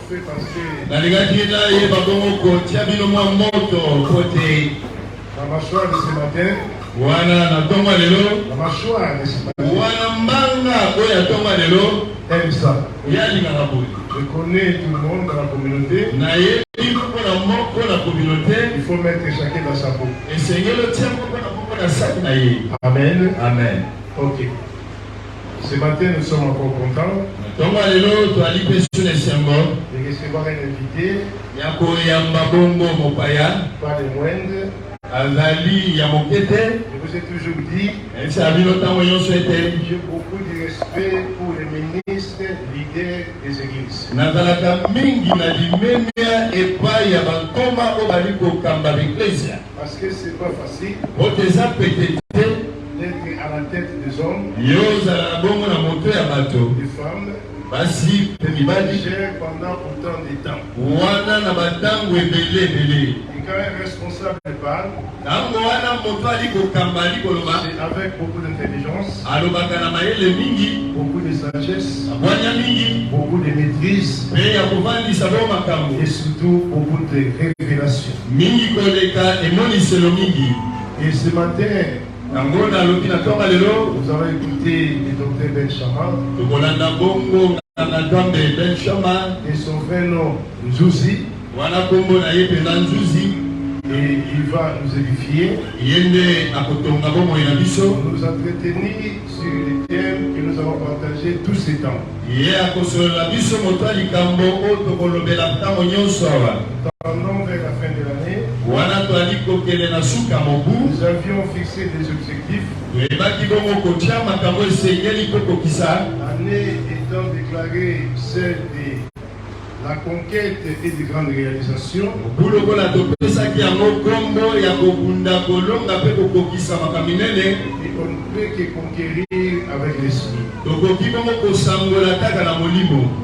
fait passer la mâchoire de ce matin. La mâchoire de ce matin. Aime ça. Je connais tout le monde dans la communauté. Il faut mettre chacun dans sa peau. Amen. Amen. Ok. Ce matin, nous sommes encore contents de recevoir un invité, pas le moindre. Je vous ai toujours dit, j'ai beaucoup de respect pour les ministres, leaders des églises. Parce que c'est pas facile d'être à la tête des hommes, des femmes, pendant autant de temps. Et quand un responsable parle, c'est avec beaucoup d'intelligence, beaucoup de sagesse, beaucoup de maîtrise et surtout beaucoup de révélation. Et ce matin, nous allons écouter le docteur Ben Shama et son vrai nom Nzouzi. Et il va nous édifier, nous entretenir sur les thèmes que nous avons partagés tous ces temps. Pendant vers la fin de l'année, nous avions fixé des objectifs. L'année étant déclarée celle de la conquête et de grandes réalisations. Et on ne peut que conquérir avec l'esprit.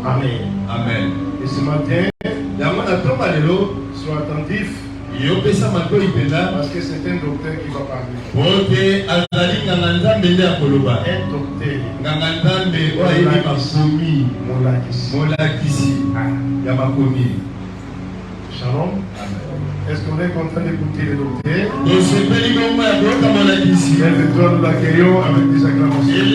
Amen. Amen. Et ce matin, sois attentif. Parce que c'est un docteur qui va parler. Un docteur. Shalom. Est-ce qu'on est content d'écouter le docteur? Lève-toi, nous l'accueillons avec des acclamations.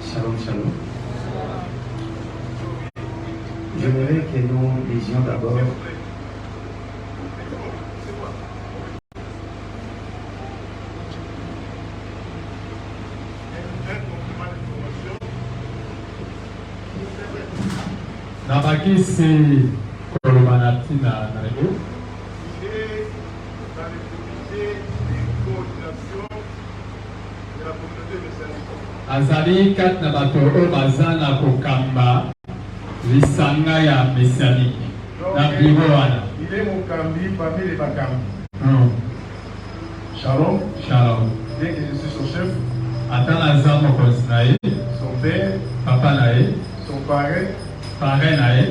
Shalom, shalom. J'aimerais que nous lisions d'abord Nabakisi Kolomanatina Narego. Azali kat na bato o bazana kokamba lisanga ya messianique na bibo wana. Il est mon cambi parmi les bakambi. Shalom. Shalom. Bien que je suis son chef. Atana zamo konsinae. Son père. Papa nae. Son parrain. Parrain nae.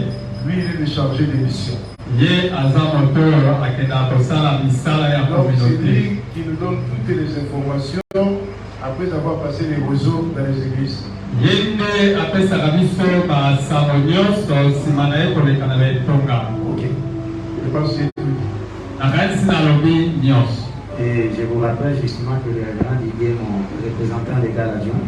Lui il est chargé de mission. Ye azamo to akenda kosala misala ya communauté. C'est lui qui nous donne toutes les informations après avoir passé les réseaux dans les églises. Yende apesa kabiso ba samonyoso simanae kolekana na etonga. Ok. Je pense que c'est tout. Et je vous rappelle justement que le révérend Didier, mon représentant légal adjoint,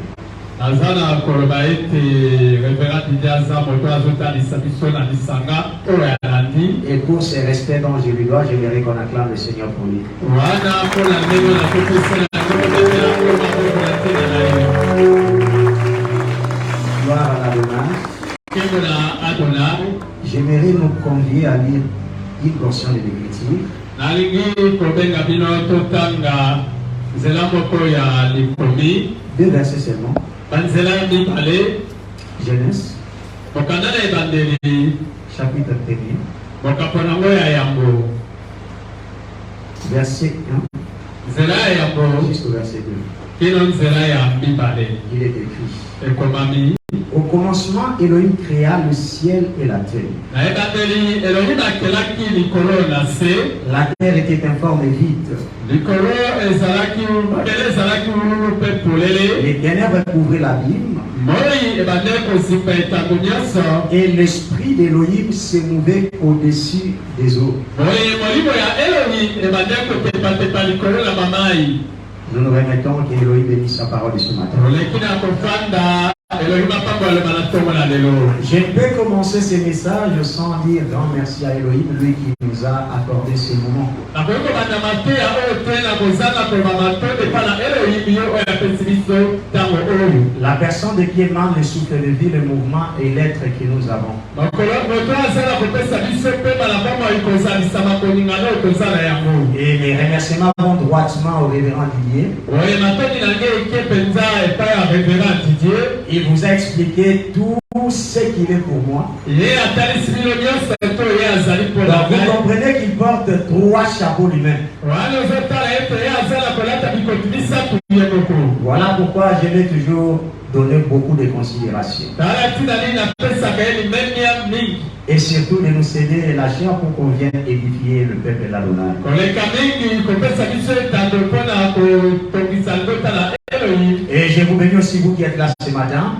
et pour ces respects dont je lui dois, j'aimerais qu'on acclame le Seigneur pour lui. Gloire à la démarche. j'aimerais nous convier à lire une portion de l'Écriture. Deux versets seulement. Genèse, chapitre 1er, verset 1 jusqu'au verset 2. Il est écrit: au commencement, Elohim créa le ciel et la terre. La terre était informe et vide. Les ténèbres couvraient l'abîme. Et l'esprit d'Elohim se mouvait au-dessus des eaux. Nous nous remettons qu'Elohim bénisse sa parole de ce matin. Je peux commencer ce message sans dire grand merci à Elohim, lui qui nous a accordé ce moment. La personne de qui émane le souffle de vie, le mouvement et l'être que nous avons. Et mes remerciements vont droitement au révérend Didier. Il vous a expliqué tout ce qu'il est pour moi. Donc vous comprenez qu'il porte 3 chapeaux lui-même. Voilà pourquoi je l'ai toujours donné beaucoup de considération. Et surtout de nous céder la chair pour qu'on vienne édifier le peuple de l'Adonai. Et je vous bénis aussi, vous qui êtes là ce matin.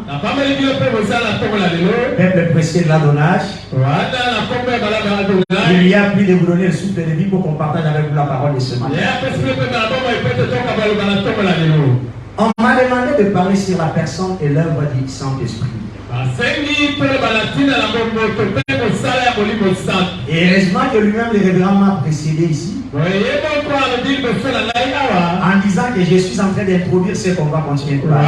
Peuple précieux de l'Adonai. Il y a plus de vous donner le souffle de vie pour qu'on partage avec vous la parole de ce matin. On m'a demandé de parler sur la personne et l'œuvre du Saint-Esprit. Et heureusement que lui-même, le révérend, m'a précédé ici. En disant que je suis en train d'introduire ce qu'on va continuer de parler.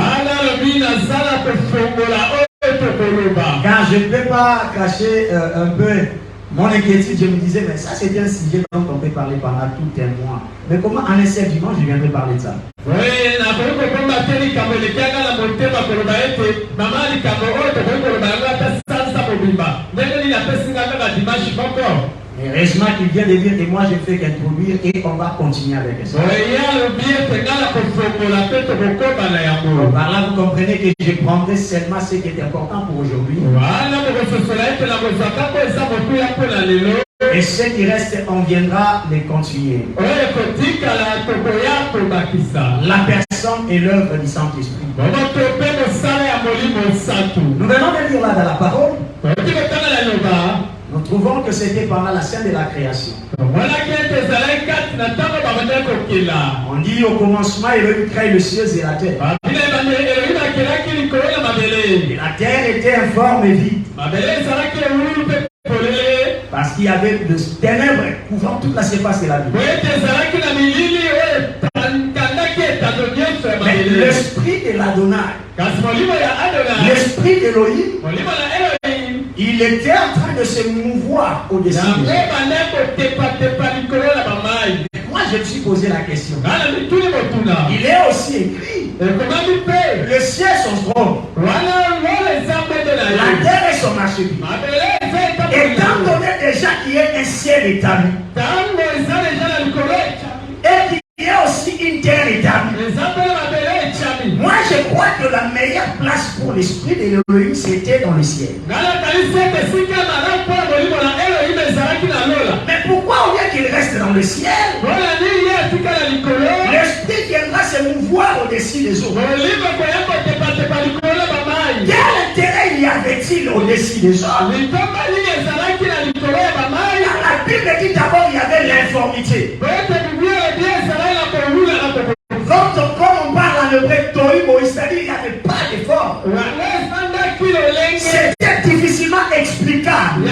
Car je ne peux pas cacher un peu mon inquiétude. Je me disais, mais ça c'est un sujet dont on peut parler pendant tout un mois. Mais comment en un seul dimanche je viendrai parler de ça? Mais heureusement qu'il vient de dire, et moi je fais qu'introduire et on va continuer avec ça. Par là vous comprenez que je prendrai seulement ce qui est important pour aujourd'hui. Et ce qui reste, on viendra les continuer. La personne et l'œuvre du Saint-Esprit. Nous venons de lire là dans la parole. Nous trouvons que c'était pendant la scène de la création. On dit au commencement, Elohim crée le ciel et la terre. Et la terre était informe et vide. Parce qu'il y avait de ténèbres couvrant toute la surface de la vie. Mais l'esprit de l'Adonai, l'esprit d'Elohim, il était en train de se mouvoir au-dessus des eaux. Moi, je me suis posé la question. Il est aussi écrit: le ciel son trône, la terre est son archipel. Étant donné déjà qu'il y a un ciel établi et qu'il y a aussi une terre établie, moi je crois que la meilleure place pour l'esprit de l'Elohim c'était dans le ciel. Mais pourquoi au lieu qu'il reste dans le ciel, l'esprit viendra se mouvoir au-dessus des eaux? Quel intérêt y avait-il au-dessus des eaux? La Bible dit d'abord il y avait l'informité. Comme on parle en hébreu, c'est-à-dire il n'y avait pas d'effort. C'était difficilement explicable.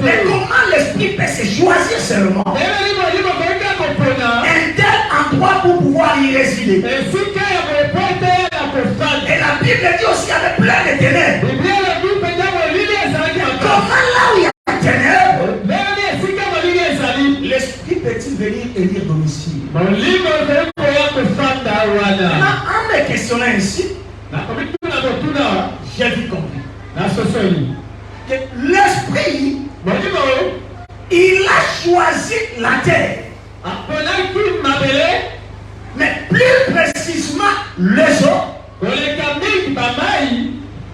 Mais comment l'esprit peut se choisir seulement un tel endroit pour pouvoir y résider? Et la Bible dit aussi qu'il y avait plein de ténèbres. J'ai vite compris que l'esprit, il a choisi la terre. Mais plus précisément les eaux.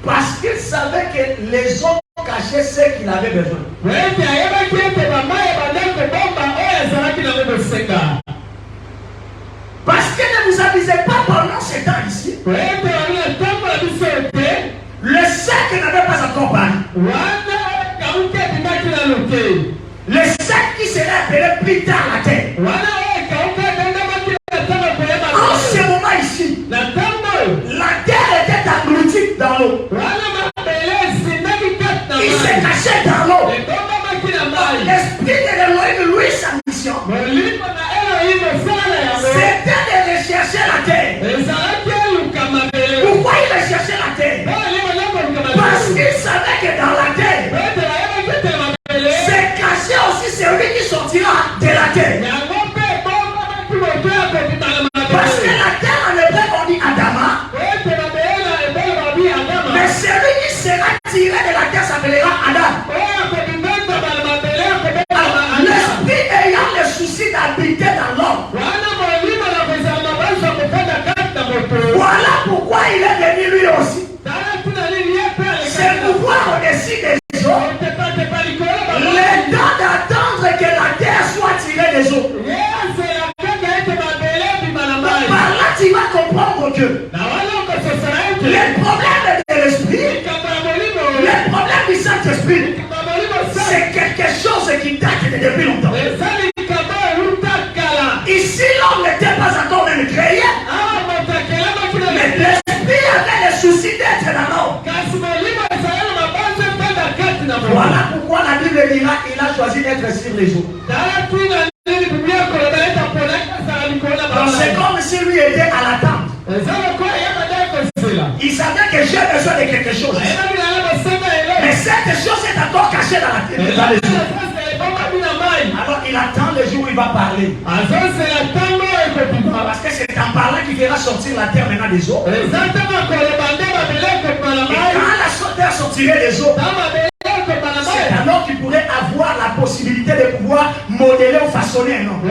Parce qu'il savait que les eaux cachaient ce qu'il avait besoin. Parce que ne vous avisez pas pendant ce temps ici. Le cercle n'avait pas encore paru. Le cercle qui serait appelé plus tard la terre. En ce moment ici, la terre était engloutie dans l'eau. Il s'est caché dans l'eau. L'esprit de l'Élohim, lui, sa mission, c'était de rechercher la terre. Pourquoi il recherchait la terre? Parce qu'il savait que dans la terre, c'est caché aussi celui qui sortira de la terre. Parce que la terre en hébreu on dit Adama. Mais celui qui sera tiré de la terre s'appellera Adam. L'esprit ayant le souci d'habiter dans l'homme. Voilà pourquoi il est venu lui aussi. C'est pouvoir au-dessus des eaux. Le temps d'attendre que la terre soit tirée des eaux. Par là tu vas comprendre que les problèmes de l'esprit, les problèmes du Saint-Esprit, c'est quelque chose qui date depuis longtemps. Ici l'homme n'était pas encore même créé. Mais l'esprit avait le souci d'être dans l'homme. Voilà pourquoi la Bible dira qu'il a choisi d'être sur les eaux. Donc c'est comme si lui était à l'attente. Il savait que j'ai besoin de quelque chose. Mais cette chose est encore cachée dans la terre. Alors il attend le jour où il va parler. Parce que c'est en parlant qu'il fera sortir la terre maintenant des eaux. Et quand la terre sortirait des eaux, c'est alors qu'il pourrait avoir la possibilité de pouvoir modeler ou façonner un homme.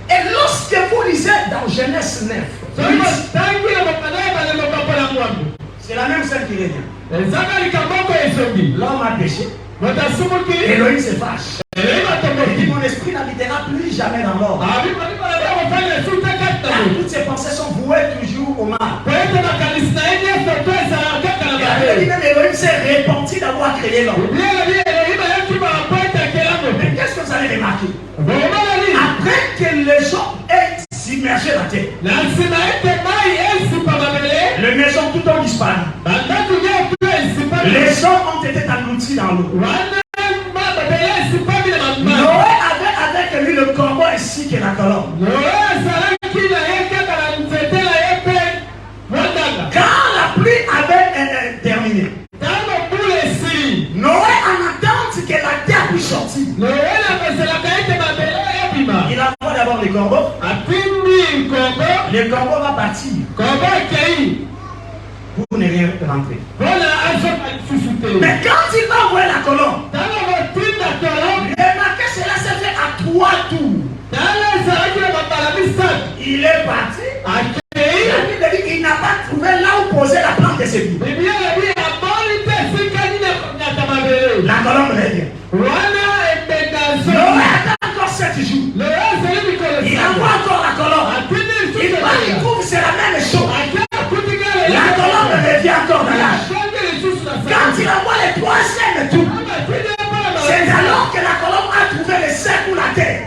Et lorsque vous lisez dans Genèse 9, c'est la même scène qui revient. L'homme a péché. Elohim se fâche. Il dit mon esprit n'habitera plus jamais dans l'homme. Toutes ses pensées sont vouées toujours au mal. Et même Elohim s'est repenti d'avoir créé l'homme. Mais qu'est-ce que vous allez remarquer? Après que les gens aient submergé la terre, les maisons tout ont disparu. Les hommes ont été engloutis dans l'eau. Noé avait avec lui le corbeau ainsi que la colombe. Quand la pluie avait terminé, Noé en attente que la terre puisse sortir, il envoie d'abord les corbeaux. Le corbeau va partir. Vous n'allez rien rentrer. Mais quand il va envoyer la colombe, remarquez, cela s'est fait à 3 tours. Il est parti. La Bible dit qu'il n'a pas trouvé là où poser la plante de ses pieds. La colombe revient. Noé attend encore 7 jours. Il envoie encore la colombe. Il trouve c'est la même chose. La colombe revient encore dans l'âge. Quand il envoie les 3e tours, c'est alors que la colombe a trouvé le cercle ou la terre.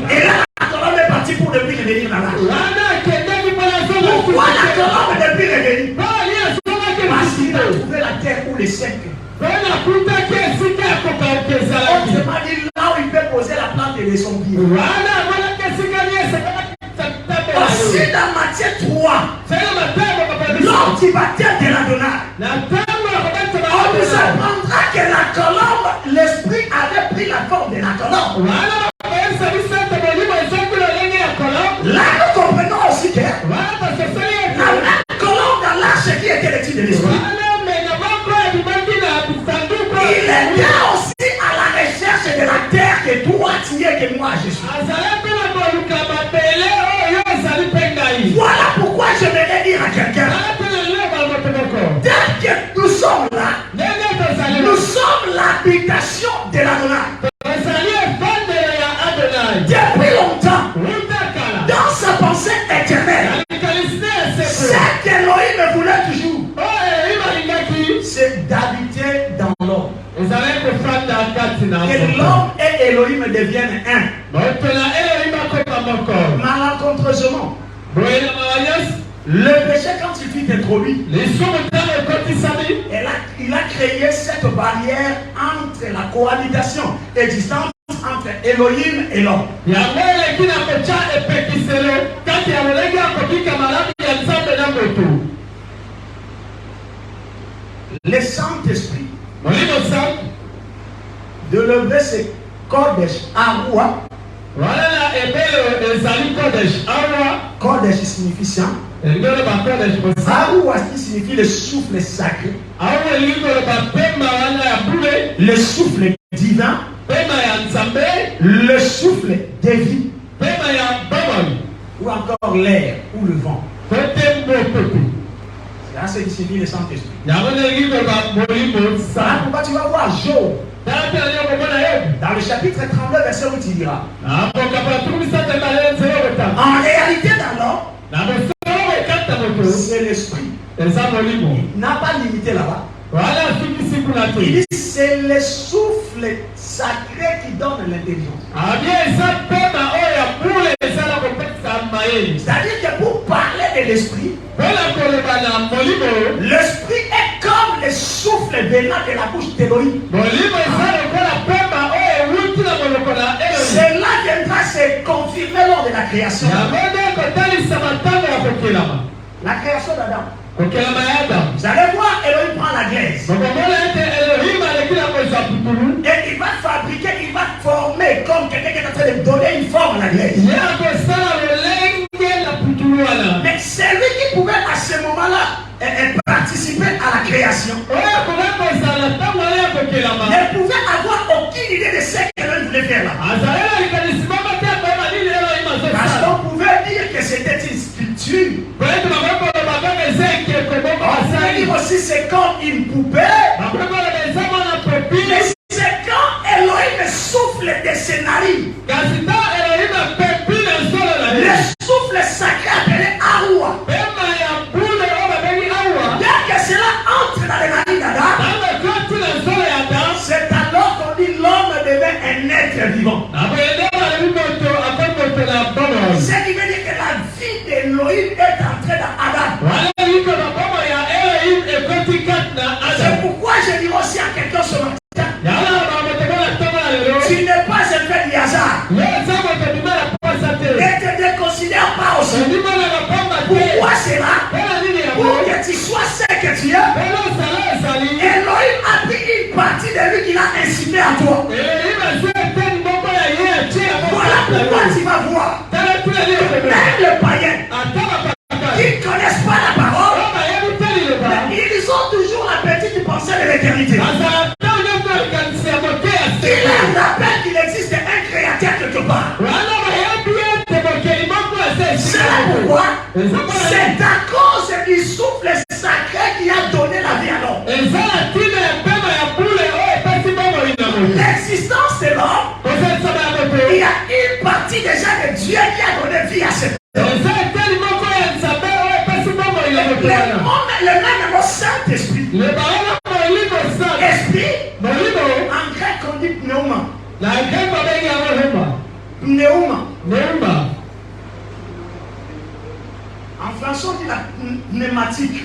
Et là, la colombe est partie pour depuis revenir dans l'âge. Pourquoi la colombe depuis revenir? Parce qu'il a trouvé la terre ou le cercle. Autrement dit, là où il peut poser la plante de son pied. Aussi dans Matthieu 3, lors du baptême de l'Adonai, on nous apprendra que la colombe, l'esprit avait pris la forme de la colombe. deviennent un. Malencontreusement. Le péché, quand il fut introduit, il a créé cette barrière entre la cohabitation existante entre Elohim et l'homme. Le Saint-Esprit de lever ses Kodesh Arua. Kodesh signifie saint. Arua signifie le souffle sacré. Le souffle divin. Le souffle de vie. Ou encore l'air ou le vent. C'est là ce qui signifie le Saint-Esprit. Pourquoi tu vas voir Job dans le chapitre 32, verset où il dira en réalité dans l'homme, c'est l'esprit. Il n'a pas limité là-bas. Il dit c'est le souffle sacré qui donne l'intelligence. C'est-à-dire que pour parler de l'esprit, l'esprit est comme le souffle venant de la bouche d'Élohim. Cela viendra se confirmer lors de la création. La création d'Adam. Vous allez voir, Elohim prend la glaise. Et il va fabriquer, il va former comme quelqu'un qui est en train de donner une forme à la glaise. Mais c'est lui qui pouvait à ce moment-là participer à la création. Ne pouvait avoir aucune idée de ce qu'Elohim voulait faire là. Parce qu'on pouvait dire que c'était une sculpture. On peut dire aussi c'est comme une poupée. Mais c'est quand Elohim souffle de ses narines. Le souffle sacré appelé Arua. Dès que cela entre dans les narines d'Adam, c'est alors qu'on dit l'homme devient un être vivant. Ce qui veut dire que la vie d'Elohim est entrée dans Adam. C'est pourquoi je dis aussi à quelqu'un ce matin, tu n'es pas un fait du hasard. Ne te déconsidère pas aussi. Pourquoi cela? Pour que tu sois ce que tu es. Elohim a pris une partie de lui qu'il a incité à toi. Voilà pourquoi tu vas voir. Même les païens qui ne connaissent pas la parole, ils ont toujours la petite pensée de l'éternité. Qui leur rappelle qu'il existe un créateur quelque part. C'est pourquoi c'est à cause du souffle sacré qui a donné la vie à l'homme. L'existence de l'homme, il y a une partie déjà de Dieu qui a donné vie à cet homme. Le même mot Saint-Esprit. Esprit, en grec on dit pneuma. Pneuma. En français on dit la pneumatique.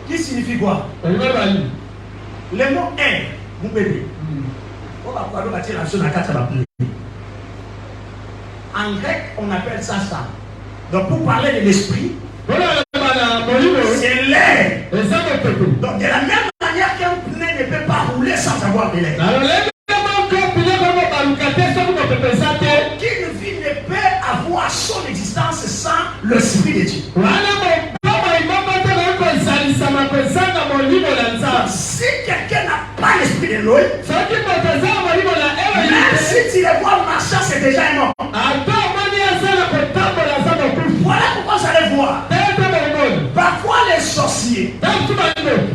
Qui signifie quoi? Le mot air, vous bébé. En grec, on appelle ça ça. Donc pour parler de l'esprit, c'est l'air. Donc de la même manière qu'un pneu ne peut pas rouler sans avoir de l'air. Aucune vie ne peut avoir son existence sans l'esprit de Dieu. Si quelqu'un n'a pas l'esprit de Elohim, même si tu les vois marchant, c'est déjà un homme. Voilà pourquoi vous allez voir. Parfois les sorciers,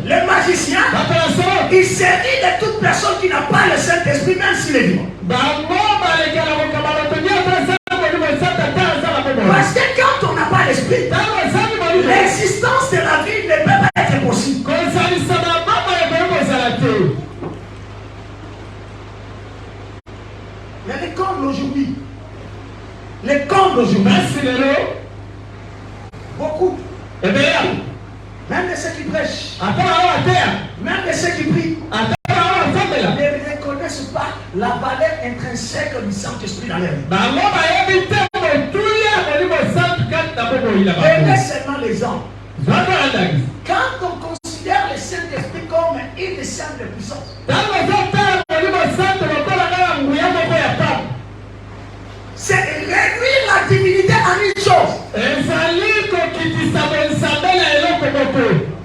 les magiciens, ils se rient de toute personne qui n'a pas le Saint-Esprit, même s'il est vivant. Parce que quand on n'a pas l'esprit, l'existence de la vie ne peut pas être possible. Beaucoup. Et bien, Même de ceux qui prêchent. attends, Même de ceux qui prient. attends, Ne reconnaissent pas la valeur intrinsèque du Saint-Esprit dans leur vie. Prenez seulement l'exemple. Quand on considère le Saint-Esprit comme une simple puissance, c'est réduire la divinité en une chose.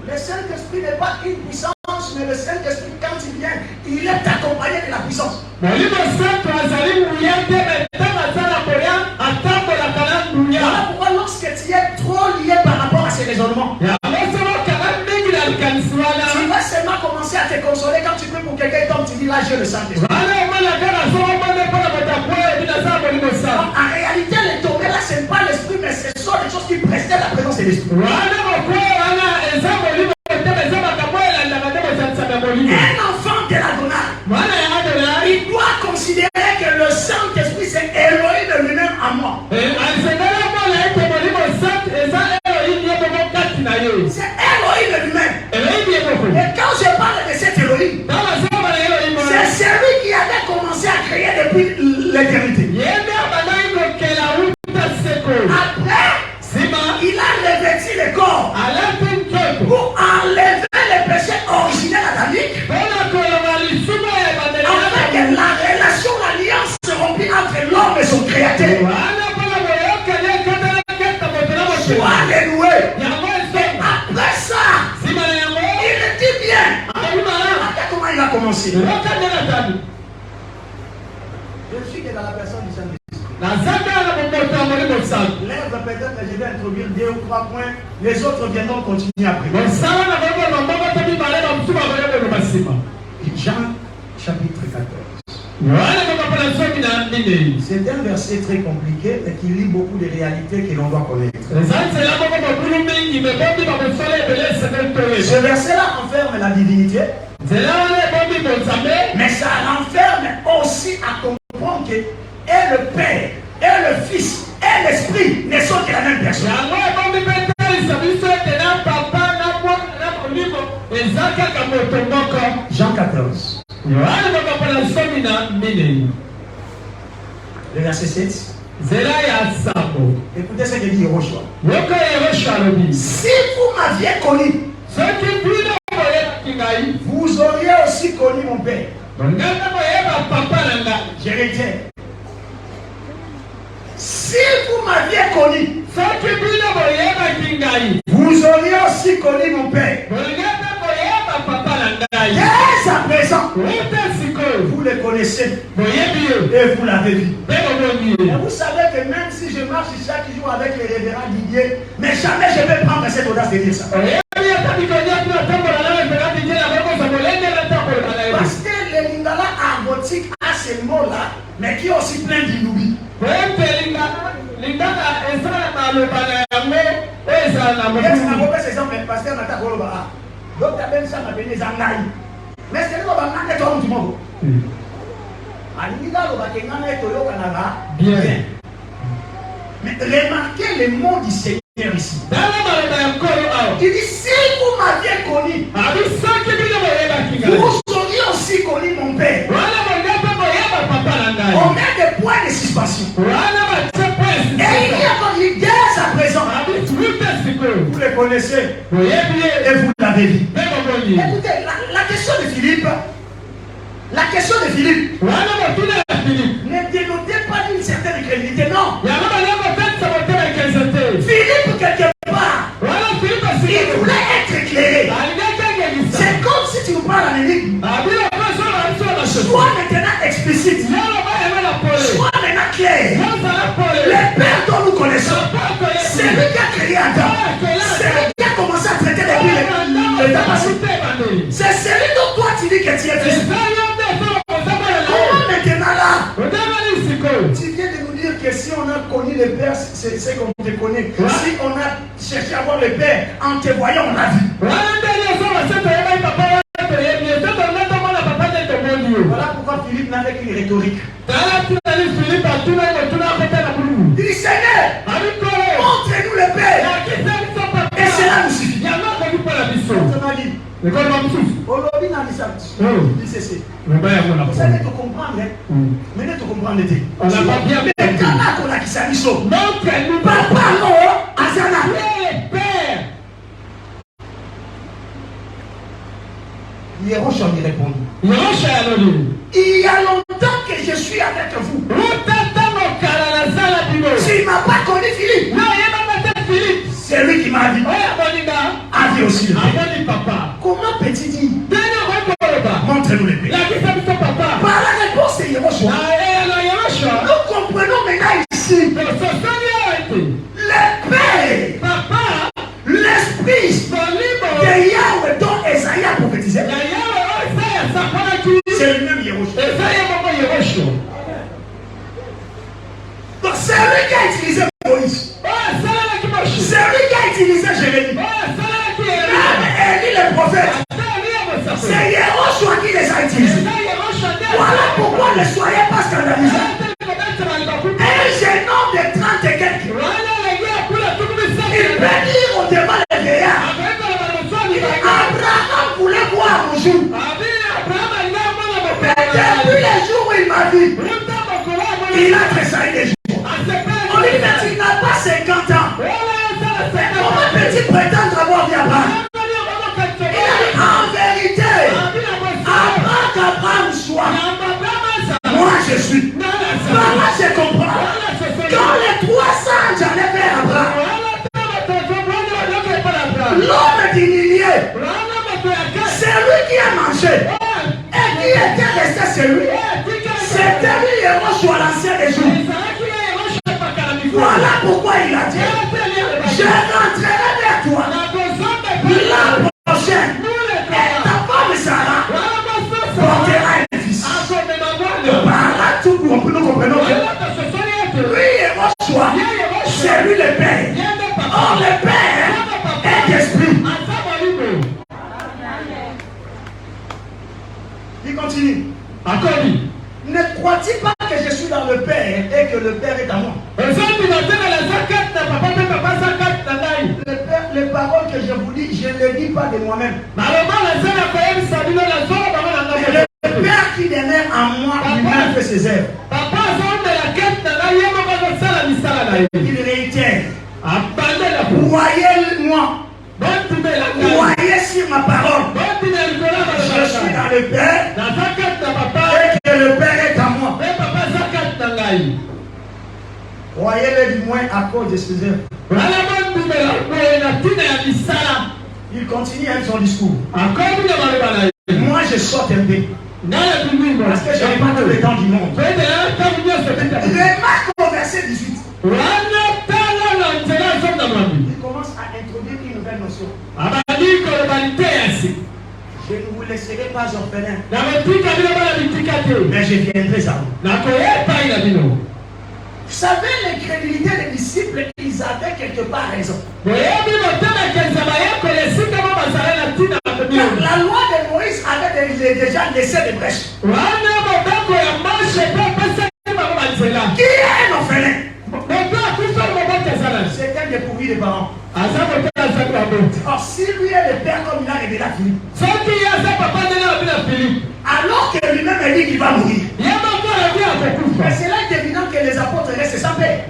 Le Saint-Esprit n'est pas une puissance, mais le Saint-Esprit, quand il vient, il est accompagné de la puissance. Voilà pourquoi lorsque tu es trop lié par rapport à ces raisonnements, tu vas seulement commencer à te consoler quand tu pries pour quelqu'un comme tu dis là j'ai le Saint-Esprit. En réalité, le tombé là, ce n'est pas l'esprit, mais ce sont des choses qui précèdent la présence de l'esprit. Un enfant de l'Adonai, il doit considérer que le Saint-Esprit c'est Elohim lui-même à moi. C'est Elohim lui-même. Et quand je parle de cet Elohim, c'est celui qui avait commencé à créer depuis l'éternité. Après, il a revêtu le corps pour enlever les péchés originels adamiques, afin que la relation, l'alliance se remplit entre l'homme et son créateur. Sois alléluia. Après ça, il le dit bien. Regarde comment il a commencé. Je suis que dans la personne du Saint-Esprit. Lève peut-être que je vais introduire 2 ou 3 points. Les autres viendront continuer après. Jean chapitre 14. C'est un verset très compliqué et qui lie beaucoup de réalités que l'on doit connaître. Ce verset-là enferme la divinité, mais ça renferme aussi à comprendre que et le Père, et le Fils, et l'Esprit ne sont que la même personne. Jean 14. Le verset 7. Écoutez ce que dit Yehoshua. Si vous m'aviez connu, vous auriez aussi connu mon Père. Je retiens. Si vous m'aviez connu, vous auriez aussi connu mon Père. Dès à présent, vous le connaissez et vous l'avez vu. Et vous savez que même si je marche chaque jour avec les révérends Didier, mais jamais je vais prendre cette audace de dire ça. Parce que le lingala argotique a ce mot-là, mais qui est aussi plein d'inouïs. Mais c'est le bien. Mais remarquez le mot du Seigneur ici. Il dit si vous m'aviez connu, vous auriez aussi connu mon Père. On met des points de suspension. Et il y a comme il dès à présent. Vous le connaissez et vous l'avez vu. Écoutez, la question de Philippe. La question de Philippe ne dénotait pas d'une certaine crédibilité, non. Philippe, quelque part, il voulait être éclairé. C'est comme si tu nous parles en énigme. Soit maintenant explicite, soit maintenant clair. Le Père dont nous connaissons, c'est lui qui a créé Adam. C'est lui qui a commencé à traiter depuis l'état passé. C'est celui dont toi tu dis que tu es fils. Comment maintenant là, tu viens de nous dire que si on a connu le Père, c'est qu'on te connaît. Si on a cherché à voir le Père, en te voyant, on l'a vu. Voilà pourquoi Philippe n'avait qu'une rhétorique. Il dit Seigneur, montre-nous le Père. Aujourd'hui, dans les samedis, il cesse. Vous allez te comprendre, mais ne te comprendre pas. On n'a pas bien mais quand on a qui s'est mis sur papa, non, Azana. Père. Hiéroche lui répondit. Il y a longtemps que je suis avec vous. Tu ne m'as pas connu, Philippe. C'est lui qui m'a dit. A dit aussi. Comment peut-il dire? Montre-nous les pays. Par la réponse de Hiéroche. Nous comprenons maintenant ici. Le Père, l'Esprit de Yahweh dont Esaïe a prophétisé. C'est le même Hiéroche. Donc c'est lui qui a utilisé Moïse. C'est lui qui a utilisé Jérémie. Même Élie le prophète. C'est Hiéroche qui les a utilisés. Voilà pourquoi ne soyez pas scandalisés. Un jeune homme de 30 et quelques. Il peut dire au devant les vieillards. Abraham voulait voir un jour. Depuis les jours où il m'a dit, il a tressailli les jours. On lui dit, mais tu n'as pas 50 ans. Comment peux-tu prétendre avoir vu Abraham? Il a dit, en vérité, avant qu'Abraham soit, moi je suis. Voilà, je comprends. Quand les 300 j'allais vers Abraham, l'homme du millier, c'est lui qui a mangé. Et qui était resté chez lui? C'était lui Hiéroche à l'ancien des jours. Voilà pourquoi il a dit, je rentrerai vers toi la prochaine. Et ta femme Sarah portera un fils. Par là, tout nous comprenons que lui Hiéroche, c'est lui le Père. Or le Père est esprit. Il continue. Ne crois-tu pas que je suis dans le Père et que le Père est à moi? Les paroles que je vous dis, je ne les dis pas de moi-même. Le Père qui demeure en moi, lui-même fait ses œuvres. Il réitère. Croyez-moi. Croyez sur ma parole. Je suis dans le Père et que le Père est à moi. Croyez-le du moins à cause de ses œuvres. Il continue avec son discours. Moi je saute un peu. Parce que je n'ai pas tout le temps du monde. Remarque au verset 18. Il commence à introduire une nouvelle notion. Je ne vous laisserai pas orphelin. Mais je viendrai à vous. Vous savez, l'incrédulité des disciples, ils avaient quelque part raison. La loi de Moïse avait déjà laissé des brèches. Qui est un orphelin? C'est un dépourvu des parents. Or, si lui est le père comme il a révélé à Philippe, alors que lui-même a dit qu'il va mourir, mais c'est là évident que les apôtres restent sans paix.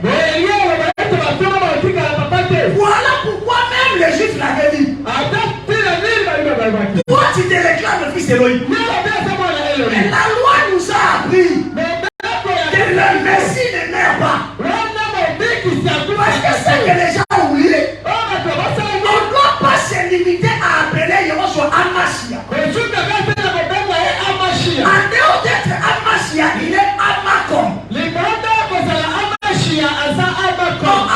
Voilà pourquoi même les Juifs l'avaient dit. Toi tu te réclames le fils d'Élohim. Mais la loi nous a appris que le Messie ne meurt pas. Parce que c'est que les gens ont oublié. On ne doit pas se limiter à appeler Hiéroche Amashia. En dehors d'être Amashia, il est Amakom.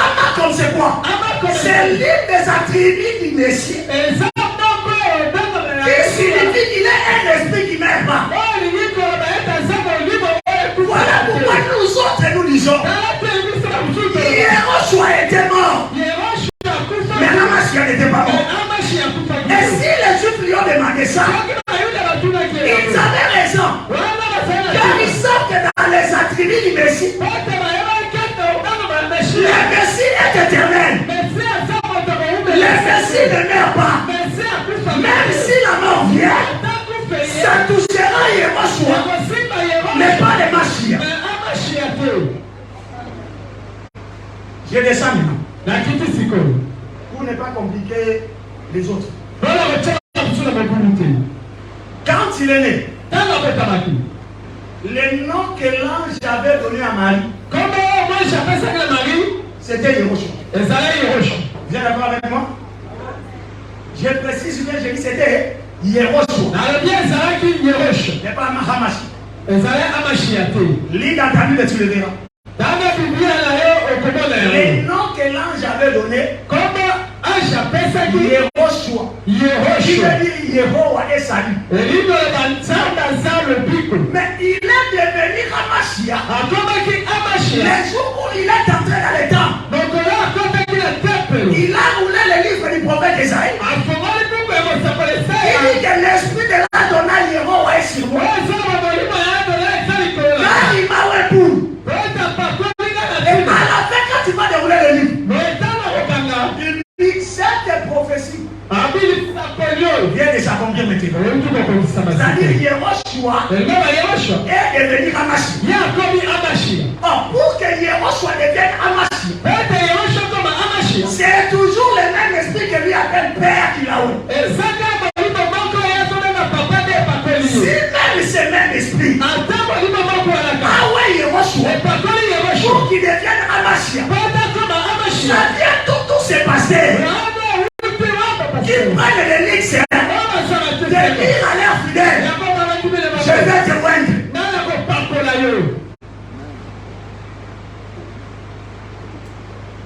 Amakom c'est quoi? C'est l'une des attributs du Messie. Qui signifie qu'il est un esprit qui ne meurt pas. Voilà pourquoi nous autres nous disons Hiéroche était mort. Mais Amashia n'était pas mort. Et si les Juifs lui ont demandé ça, ils avaient raison. Car ils savent que dans les attributs du Messie, le Messie est éternel. Le Messie ne meurt pas. Même si la mort revient, ça touchera Yehoshua, mais pas les Machia. Je descends maintenant. Pour ne pas compliquer les autres. Quand il est né, le nom que l'ange avait donné à Marie, c'était Yehoshua. Viens d'accord avec moi? Je précise bien, je dis c'était Yehoshua. Mais pas Hamashi. Lis dans ta Bible et tu le verras. Le nom que l'ange avait donné, Yehoshua. Il veut dire Yehovah et salut. Mais il est devenu Hamashia. Le jour où il est entré dans le temple, il a roulé le livre du prophète Esaïe. Il dit que l'esprit de l'Adonai Yehovah est sur moi. Car il m'a répondu. Et à la fin, quand tu vas dérouler le livre, il dit cette prophétie vient de s'accomplir maintenant. C'est-à-dire Yehoshua est devenu Hamashi. Or, pour que Yehoshua devienne Hamashi, c'est toujours le même esprit que lui appelle Père qu'il a eu. Si même ce même esprit a ouais Yehoshua pour qu'il devienne Hamashia, ça vient tout se passer. Qu'ils prennent les lits, de dire à l'air fidèle, je vais te rendre.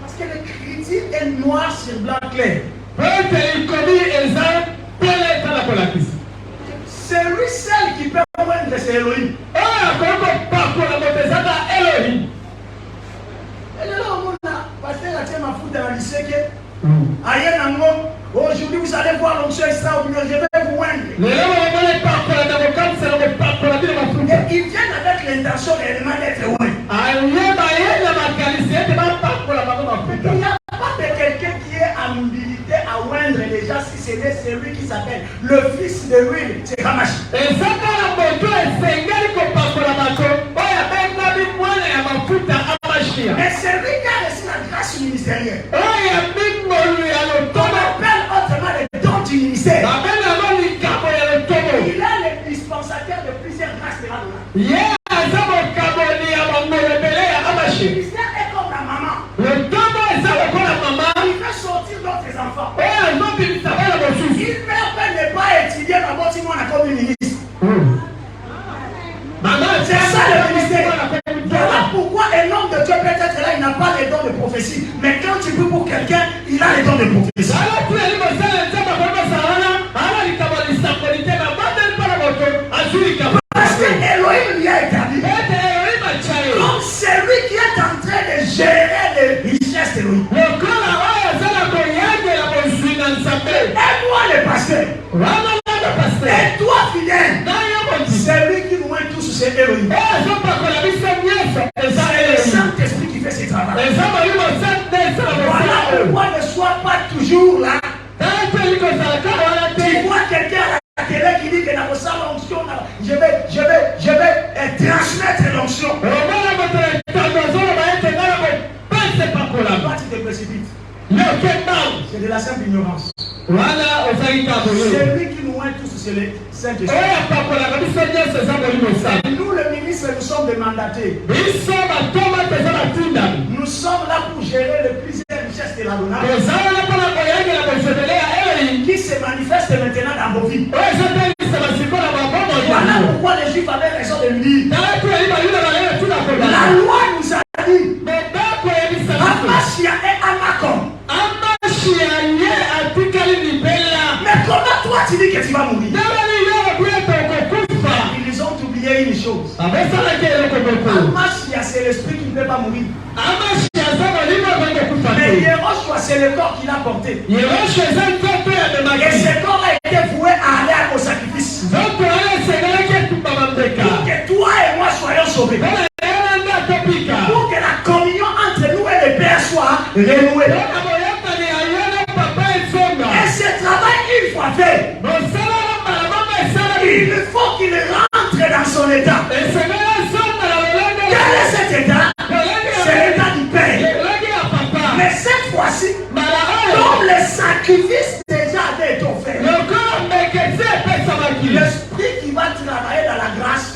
Parce que l'écriture est noir sur blanc clair. C'est lui seul qui peut rendre, c'est Elohim. Et là, on a pasteur a ma fout dans le lycée que aujourd'hui vous allez voir l'onction extraordinaire, je vais vous rendre. Et ils viennent avec l'intention réellement d'être loin. Il n'y a pas de quelqu'un qui est habilité à oindre les gens si c'est celui qui s'appelle le fils de l'huile, c'est Hamashi. Mais celui qui a reçu la grâce ministérielle, on appelle autrement le don du ministère. Il est le dispensateur de plusieurs grâces de la loi. Le ministère est comme la maman. Il fait sortir d'autres enfants. Il ne pas étudier dans votre monde comme ministre. C'est ça le ministère. Voilà pourquoi un homme de Dieu peut-être là, il n'a pas les dons de prophétie. Mais quand tu pries pour quelqu'un, il a les dons de prophétie. Parce que Elohim lui a établi comme celui qui est en train de gérer les richesses d'Elohim. Aide-moi le pasteur. Et toi fidèle. Celui qui nous aide tous, c'est Elohim. C'est le Saint-Esprit qui fait ce travail. Voilà pourquoi ne sois pas toujours là. Tu vois quelqu'un à la télé qui dit que dans vos salles l'onction, je vais transmettre l'onction. Toi tu te précipites. C'est de la simple ignorance. Celui qui nous aide tous, c'est le Saint-Esprit. Nous, le ministre, nous sommes des mandatés. Nous sommes là pour gérer les plusieurs richesses de l'Adonai qui se manifestent maintenant dans vos vies. Voilà pourquoi les Juifs avaient raison de lui dire. La loi nous a dit Hamashia et Amakom. Mais comment toi tu dis que tu vas mourir? Ils ont oublié une chose. Hamashia c'est l'esprit qui ne peut pas mourir. Mais Yehoshua c'est le corps qu'il a porté. Et ce corps a été voué à aller au sacrifice. Pour que toi et moi soyons sauvés. Pour que la communion entre nous et le Père soit renouée. Et ce travail, une fois fait, dans son état. Quel est cet état? C'est l'état du Père. Mais cette fois-ci, comme le sacrifice déjà avait été offert, l'esprit qui va travailler dans la grâce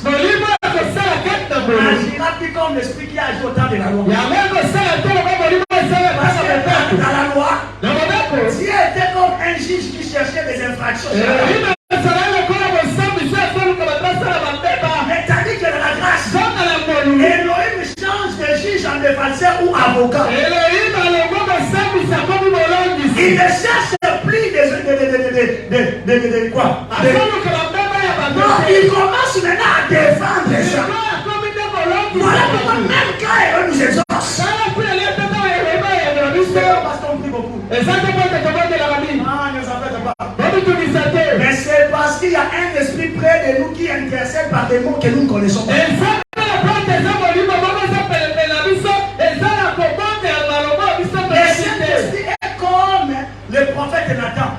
agira plus comme l'esprit qui a agi au temps de la loi. Dans la loi, Dieu était comme un juge qui cherchait des infractions. Mais tandis que dans la grâce, Elohim change de juge en défenseur ou avocat. Il ne cherche plus de quoi? Non, il commence maintenant à défendre les gens. Voilà pourquoi même quand Elohim nous exauce, parce qu'on prie beaucoup. Ah, ne s'en faites pas. Mais c'est parce qu'il y a un esprit près de nous qui intercède par des mots que nous ne connaissons pas. Et cet esprit est comme le prophète Nathan.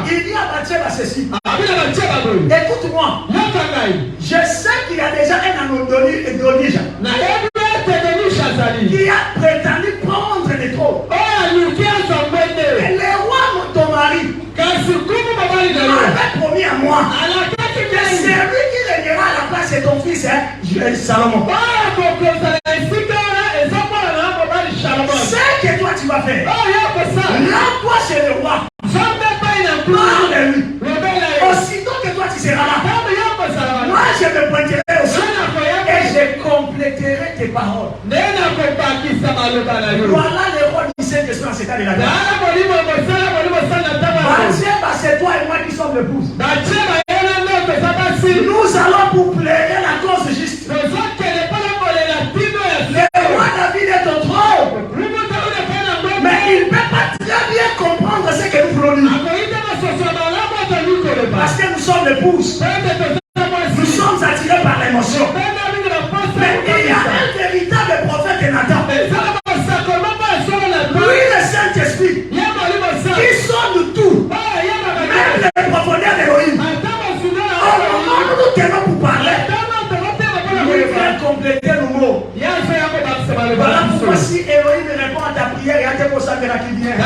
Il dit à Bathsheba ceci. Écoute-moi. Je sais qu'il y a déjà un Adonija qui a prétendu prendre le trône. Et le roi, ton mari, m'avait promis à moi que c'est lui qui régnera à la place de ton fils, Salomon. C'est que toi tu vas faire. Là-toi chez le roi. Parle de lui. Aussitôt que toi tu seras là, moi je me pointerai aussi et je compléterai tes paroles. Voilà le roi du Saint-Esprit en cet état de la terre. C'est toi et moi qui sommes l'épouse. Nous allons pour plaider la cause juste. Le roi David est au trône. Mais il ne peut pas très bien comprendre ce que nous voulons dire. Parce que nous sommes l'épouse. Nous sommes attirés par l'émotion. Mais il y a un véritable prophète Nathan. Lui, le Saint-Esprit, qui sonne tout. Même les profondeurs d'Elohim. Au moment où nous tenons pour parler, il vient compléter nos mots. Voilà pourquoi si Elohim répond à ta prière, il y a des mots qui viennent.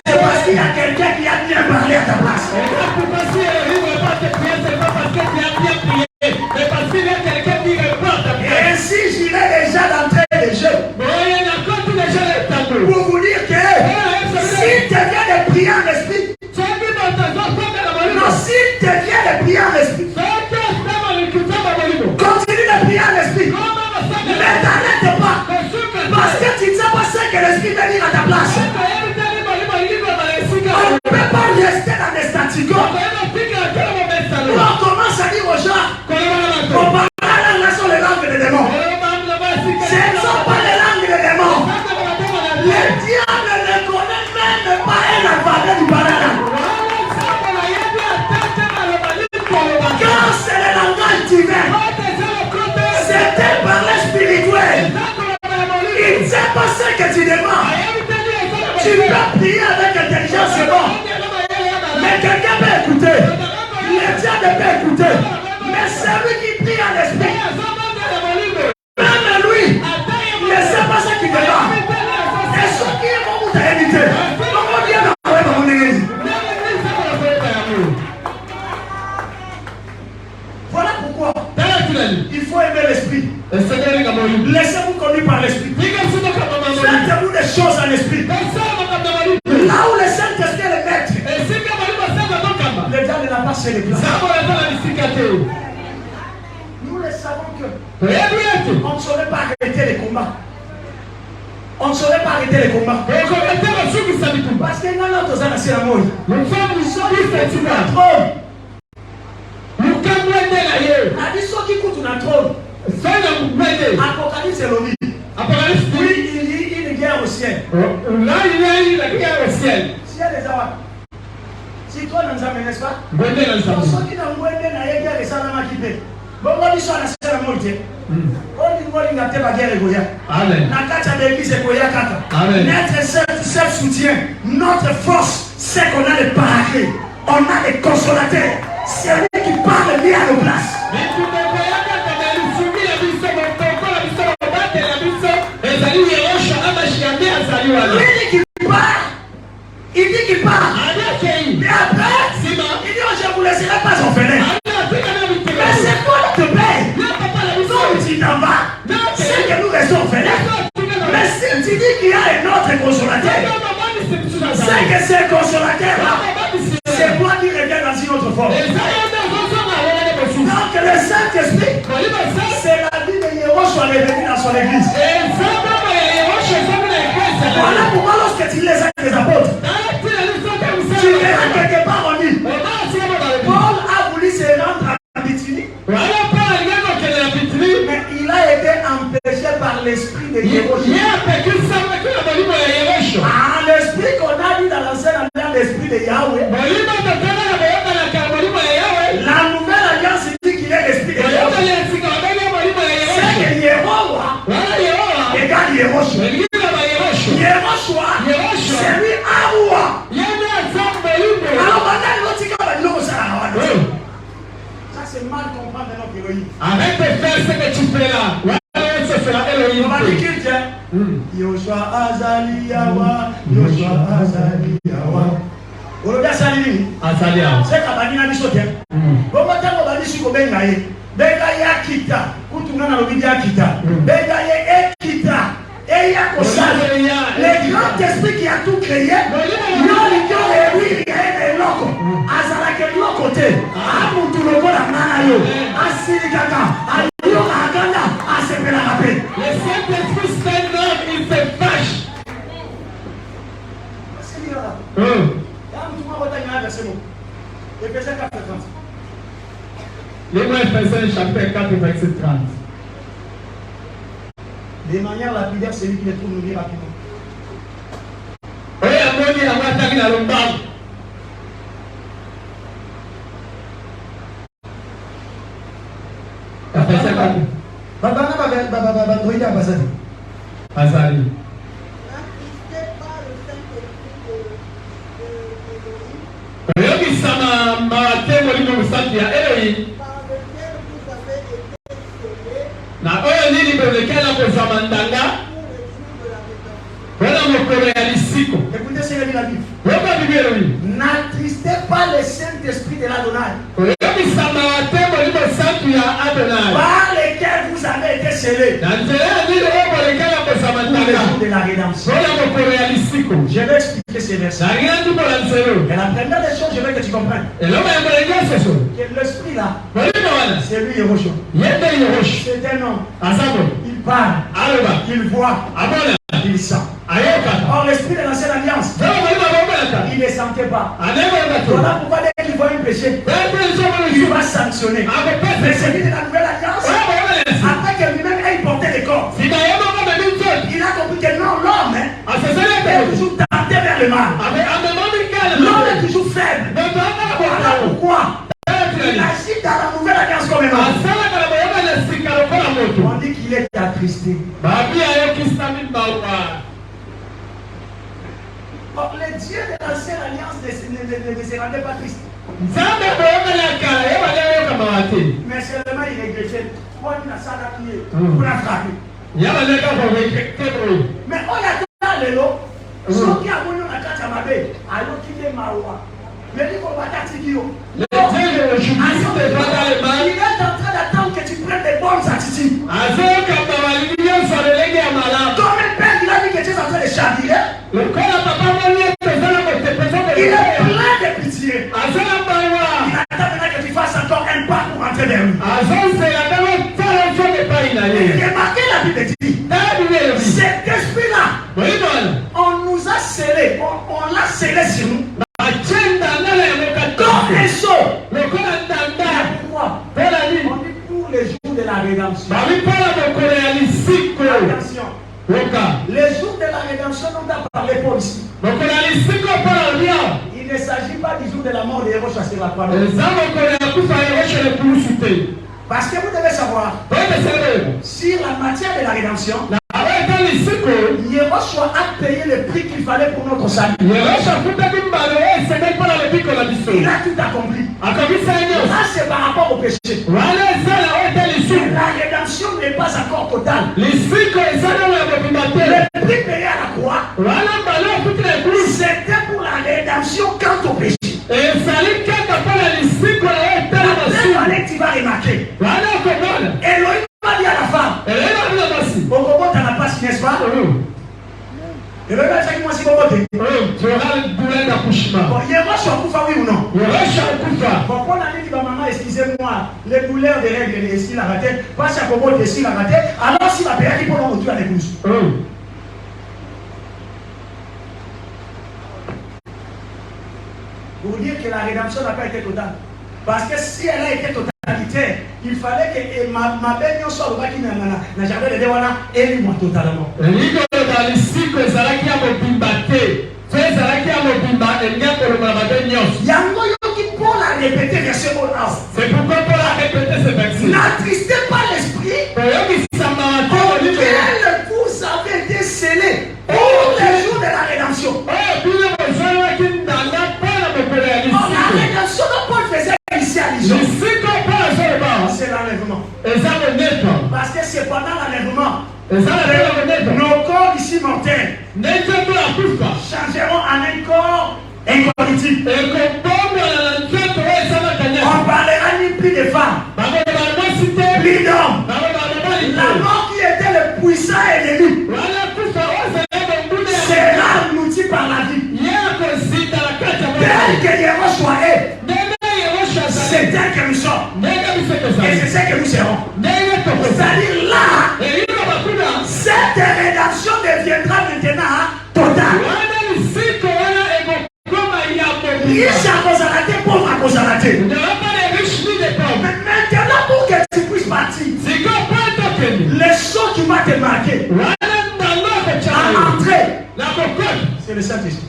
C'est parce qu'il y a quelqu'un qui a bien parlé à ta place. Et ainsi, j'irai déjà d'entrée des jeux. Pour vous dire que si tu viens de prier en esprit, non, si tu viens de prier en esprit, continue de prier en esprit. Ne t'arrête pas. Parce que tu ne sais pas ce que l'esprit va dire à ta place. On ne peut pas rester dans des statu quo. On commence à dire aux gens qu'on parle là sur les langues des démons. Ce ne sont pas les langues des démons. Le diable ne connaît même pas un alphabet du parallèle. Quand c'est le langage divin, c'est un parler spirituel. Il ne sait pas ce que tu demandes. Tu peux prier avec intelligence, c'est bon. Mais quelqu'un peut écouter. Le diable peut écouter. Mais celui qui prie en esprit, même lui, ne sait pas ce qu'il demande. Et ce qui est bon, vous t'avez évité. Comment bien dans mon église? Voilà pourquoi il faut aimer l'esprit. Laissez-vous conduire par l'esprit. Faites-vous des choses en esprit. Là où le Saint-Esprit est le maître, le diable n'a pas chez les plans. Nous le savons que on ne saurait pas arrêter les combats. On ne saurait pas arrêter les combats. Parce que nous avons tous un ancien amour. Nous sommes du trône. A dit ceux qui coûtent un trône. Apocalypse c'est l'ONU. Oui, il dit une guerre au ciel. Là, il y a une guerre au ciel. Ciel des awa. Si toi nous amènes, n'est-ce pas? Ceux qui n'ont pas été dans la guerre de Salama qui paie. Bon, on dit ça à la seule moitié. On dit qu'on a fait la guerre et Goya. Amen. Nakata de l'église et Goya Kata. Notre seul soutien, notre force, c'est qu'on a les paraclés. On a les consolateurs. C'est lui qui parle mis à nos places. Il dit qu'il part. Mais après, il dit je ne vous laisserai pas orphelin. Mais c'est quoi te paye? Donc tu t'en vas. C'est que nous restons orphelins. Mais si tu dis qu'il y a un autre consolateur, c'est que ce consolateur-là, c'est toi qui reviens dans une autre forme. Donc le Saint-Esprit, c'est la vie de Yehoshua revenu dans son église. Voilà pourquoi lorsque tu lis les actes des apôtres, tu verras quelque part on dit Paul a voulu se rendre à Bithynie, mais il a été empêché par l'esprit de Yehoshua. Ah, l'esprit qu'on a dit dans l'ancienne alliance, l'esprit de Yahweh. La nouvelle alliance dit qu'il est l'esprit de Yahweh. C'est que Yehoshua égale Yehoshua. Yehoshua, c'est lui Aroua. Alors maintenant, l'autre qui va dire ça. Ça c'est mal comprendre notre héroïne. Arrête de faire ce que tu fais là. On va dire qu'il dit Yoshua Azali Yawa, Yoshua Azali Yawa. On regarde ça, Azali Yawa. C'est qu'à Banina Bisotia. Comment on va dire si on ben gaye? Ben gaye Akita. Quand on a l'obédi Akita. Ben gaye Ekita. Et il y a comme ça. Le grand esprit qui a tout créé. Le Saint-Esprit stand up, il se fâche. Lis-moi Ephésiens chapitre 4, verset 30. De manière lapidaire, c'est lui qui les trouve nous dire rapidement. Oui, Amoni, la moitié de la Lombard. Ephésiens 4. Azali. Yogi sama mawate molimo musati ya Elohim. Na oyo nini belekela kozwa mandanga wana mokolo ya lisiko. Écoutez ce que dit la Bible. Yoka Bible Elohim. N'attristez pas le Saint-Esprit de l'Adonai. Yogi sama mawate molimo musati ya Adonai. Par lesquels vous avez été scellés. Na nzela nini oyo bolekela kozwa mandanga de la rédemption. wana mokolo ya lisiko. Je vais expliquer ces versets. Na rien du bola nzelo. Et la première des choses, je veux que tu comprennes. Eloma ya molenge soso. Que l'esprit là, Molimo wana. c'est lui Yehoshua. Yende Yehoshua. C'est un homme. Asabo. Il parle. Aloba. Il voit. Abona. Il sent. Ayoka. Or l'esprit de l'ancienne alliance, il ne sentait pas. Voilà pourquoi dès qu'il voit un péché, il va sanctionner. Mais celui de la nouvelle alliance, après que lui-même ait porté les corps, il a compris que non, l'homme est toujours tenté vers le mal. L'homme est toujours faible. Voilà pourquoi il agit dans la nouvelle alliance comme un homme. On dit qu'il est attristé. Or, les dieux de l'ancienne alliance ne se rendaient pas tristes. Mais seulement il regrettait. Moi, il a ça là qui est pour la frapper. Mais on a dans le lot. Ce qui a voulu la carte à ma baie, alors qu'il est marois. Mais il faut pas t'attirer. Il est en train d'attendre que tu prennes des bonnes attitudes. Comme un père qui a dit que tu es en train de chavirer. Il est plein de pitié. Il attend maintenant que tu fasses encore un pas pour entrer vers lui. Remarquez la Bible dit. Cet esprit-là, on nous a scellés. On l'a scellé sur nous. Comme un sceau. Pourquoi? On dit pour les jours de la rédemption. Attention. Les jours de la rédemption dont on a parlé pour ici. Il ne s'agit pas du jour de la mort de Yehoshua sur la croix. Parce que vous devez savoir, sur la matière de la rédemption, Yehoshua a payé le prix qu'il fallait pour notre salut. Il a tout accompli. Ça, c'est par rapport au péché. La rédemption n'est pas encore totale. Le prix payé à la croix, c'était pour la rédemption quant au péché. Après, tu vas remarquer. Elohim va dire à la femme, au robot, tu n'as pas si, n'est-ce pas? Et le gars, c'est moi si bon, tu auras le douleur d'accouchement. Bon, il y a moi, je suis en coufa, oui ou non? Bon, pour l'année, tu vas, maman, excusez-moi, les douleurs des règles, les styles à rater, pas si à propos des styles à rater, alors si la période, il faut l'en retourner à l'épouse. Pour dire que la rédemption n'a pas été totale. Parce que si elle a été totalitaire, il fallait que ma belle soit le bas qui n'a jamais de dévoiler et moi totalement. Yango yoki pour la répéter verset bon. C'est pourquoi Paul a répété ce verset. N'attristez pas l'esprit. Le vous avez été scellé pour les jours de la rédemption. La rédemption dont Paul faisait ici à Lison, c'est l'enlèvement. Parce que c'est pendant l'enlèvement, nos corps ici mortels changeront en un corps incorruptible. On parlera ni plus de femmes, plus d'hommes. La mort qui était le puissant ennemi sera outil par la vie. Tel que Yehoshua est, c'est tel que nous sommes. Et c'est ce que nous serons. C'est-à-dire là, cette rédemption deviendra maintenant totale. Riche à cause de la tête, pauvre à cause de la tête. Mais maintenant, pour que tu puisses partir, les choses qui vont te marquer à entrer, c'est le Saint-Esprit.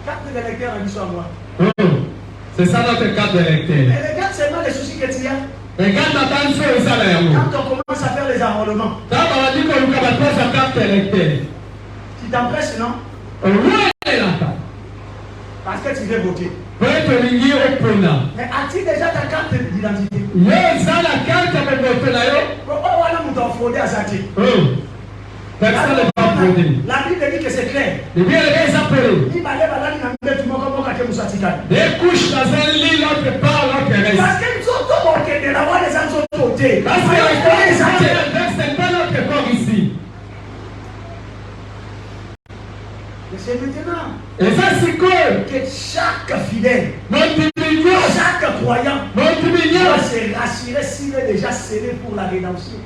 Carte d'électeur a dit sur moi. C'est ça notre carte d'électeur. Mais regarde seulement les soucis que tu as. Quand on commence à faire les enrôlements, tu t'empresses, non? Parce que tu veux voter. Mais as-tu déjà ta carte d'identité? La Bible dit que c'est clair. Des couches dans un lit, l'autre part, l'autre reste. Parce que nous sommes tous de la voix des autres côtés. Parce que c'est pas notre corps ici. Mais c'est maintenant. Et ça, c'est quoi? Que chaque fidèle, chaque croyant, doit se rassurer s'il est déjà scellé pour la rédemption.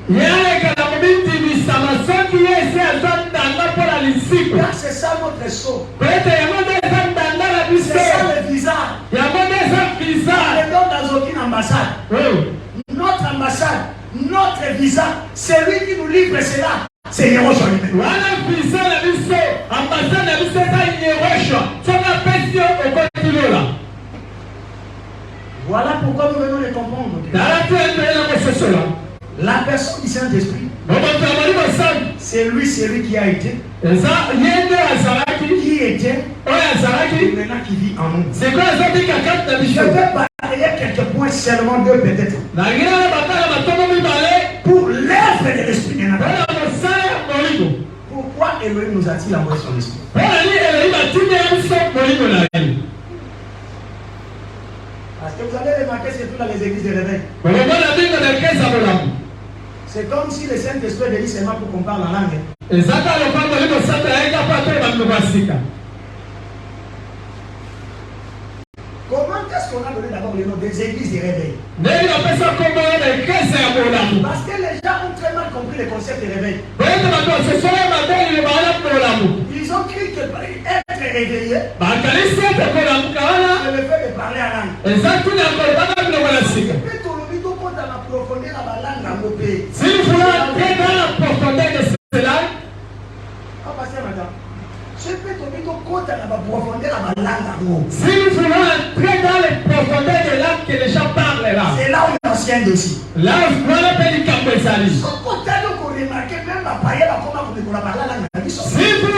Car c'est ça notre sceau. C'est ça le visa. Le don dans aucune ambassade. Notre ambassade, notre visa, c'est lui qui nous livre cela. C'est Yehoshua lui-même. Voilà pourquoi nous venons de comprendre. La personne du Saint-Esprit, c'est lui qui a été, qui était, et maintenant qui vit en nous. Je vais parler quelques points, seulement deux peut-être, pour l'œuvre de l'Esprit. Pourquoi Elohim nous a-t-il envoyé son esprit? Parce que vous allez remarquer surtout dans les églises de réveil. C'est comme si le Saint-Esprit est venu seulement pour qu'on parle en langue. Comment est-ce qu'on a donné d'abord le nom des églises de réveil? Parce que les gens ont très mal compris le concept de réveil. Ils ont cru que être réveillé, c'est le fait de parler en langue. S'il faut entrer dans la profondeur de cela, s'il faut entrer dans les profondeurs de l'âme que les gens parlent là, c'est là où c'est un dossier. Là, on appelle les Campesali. Si vous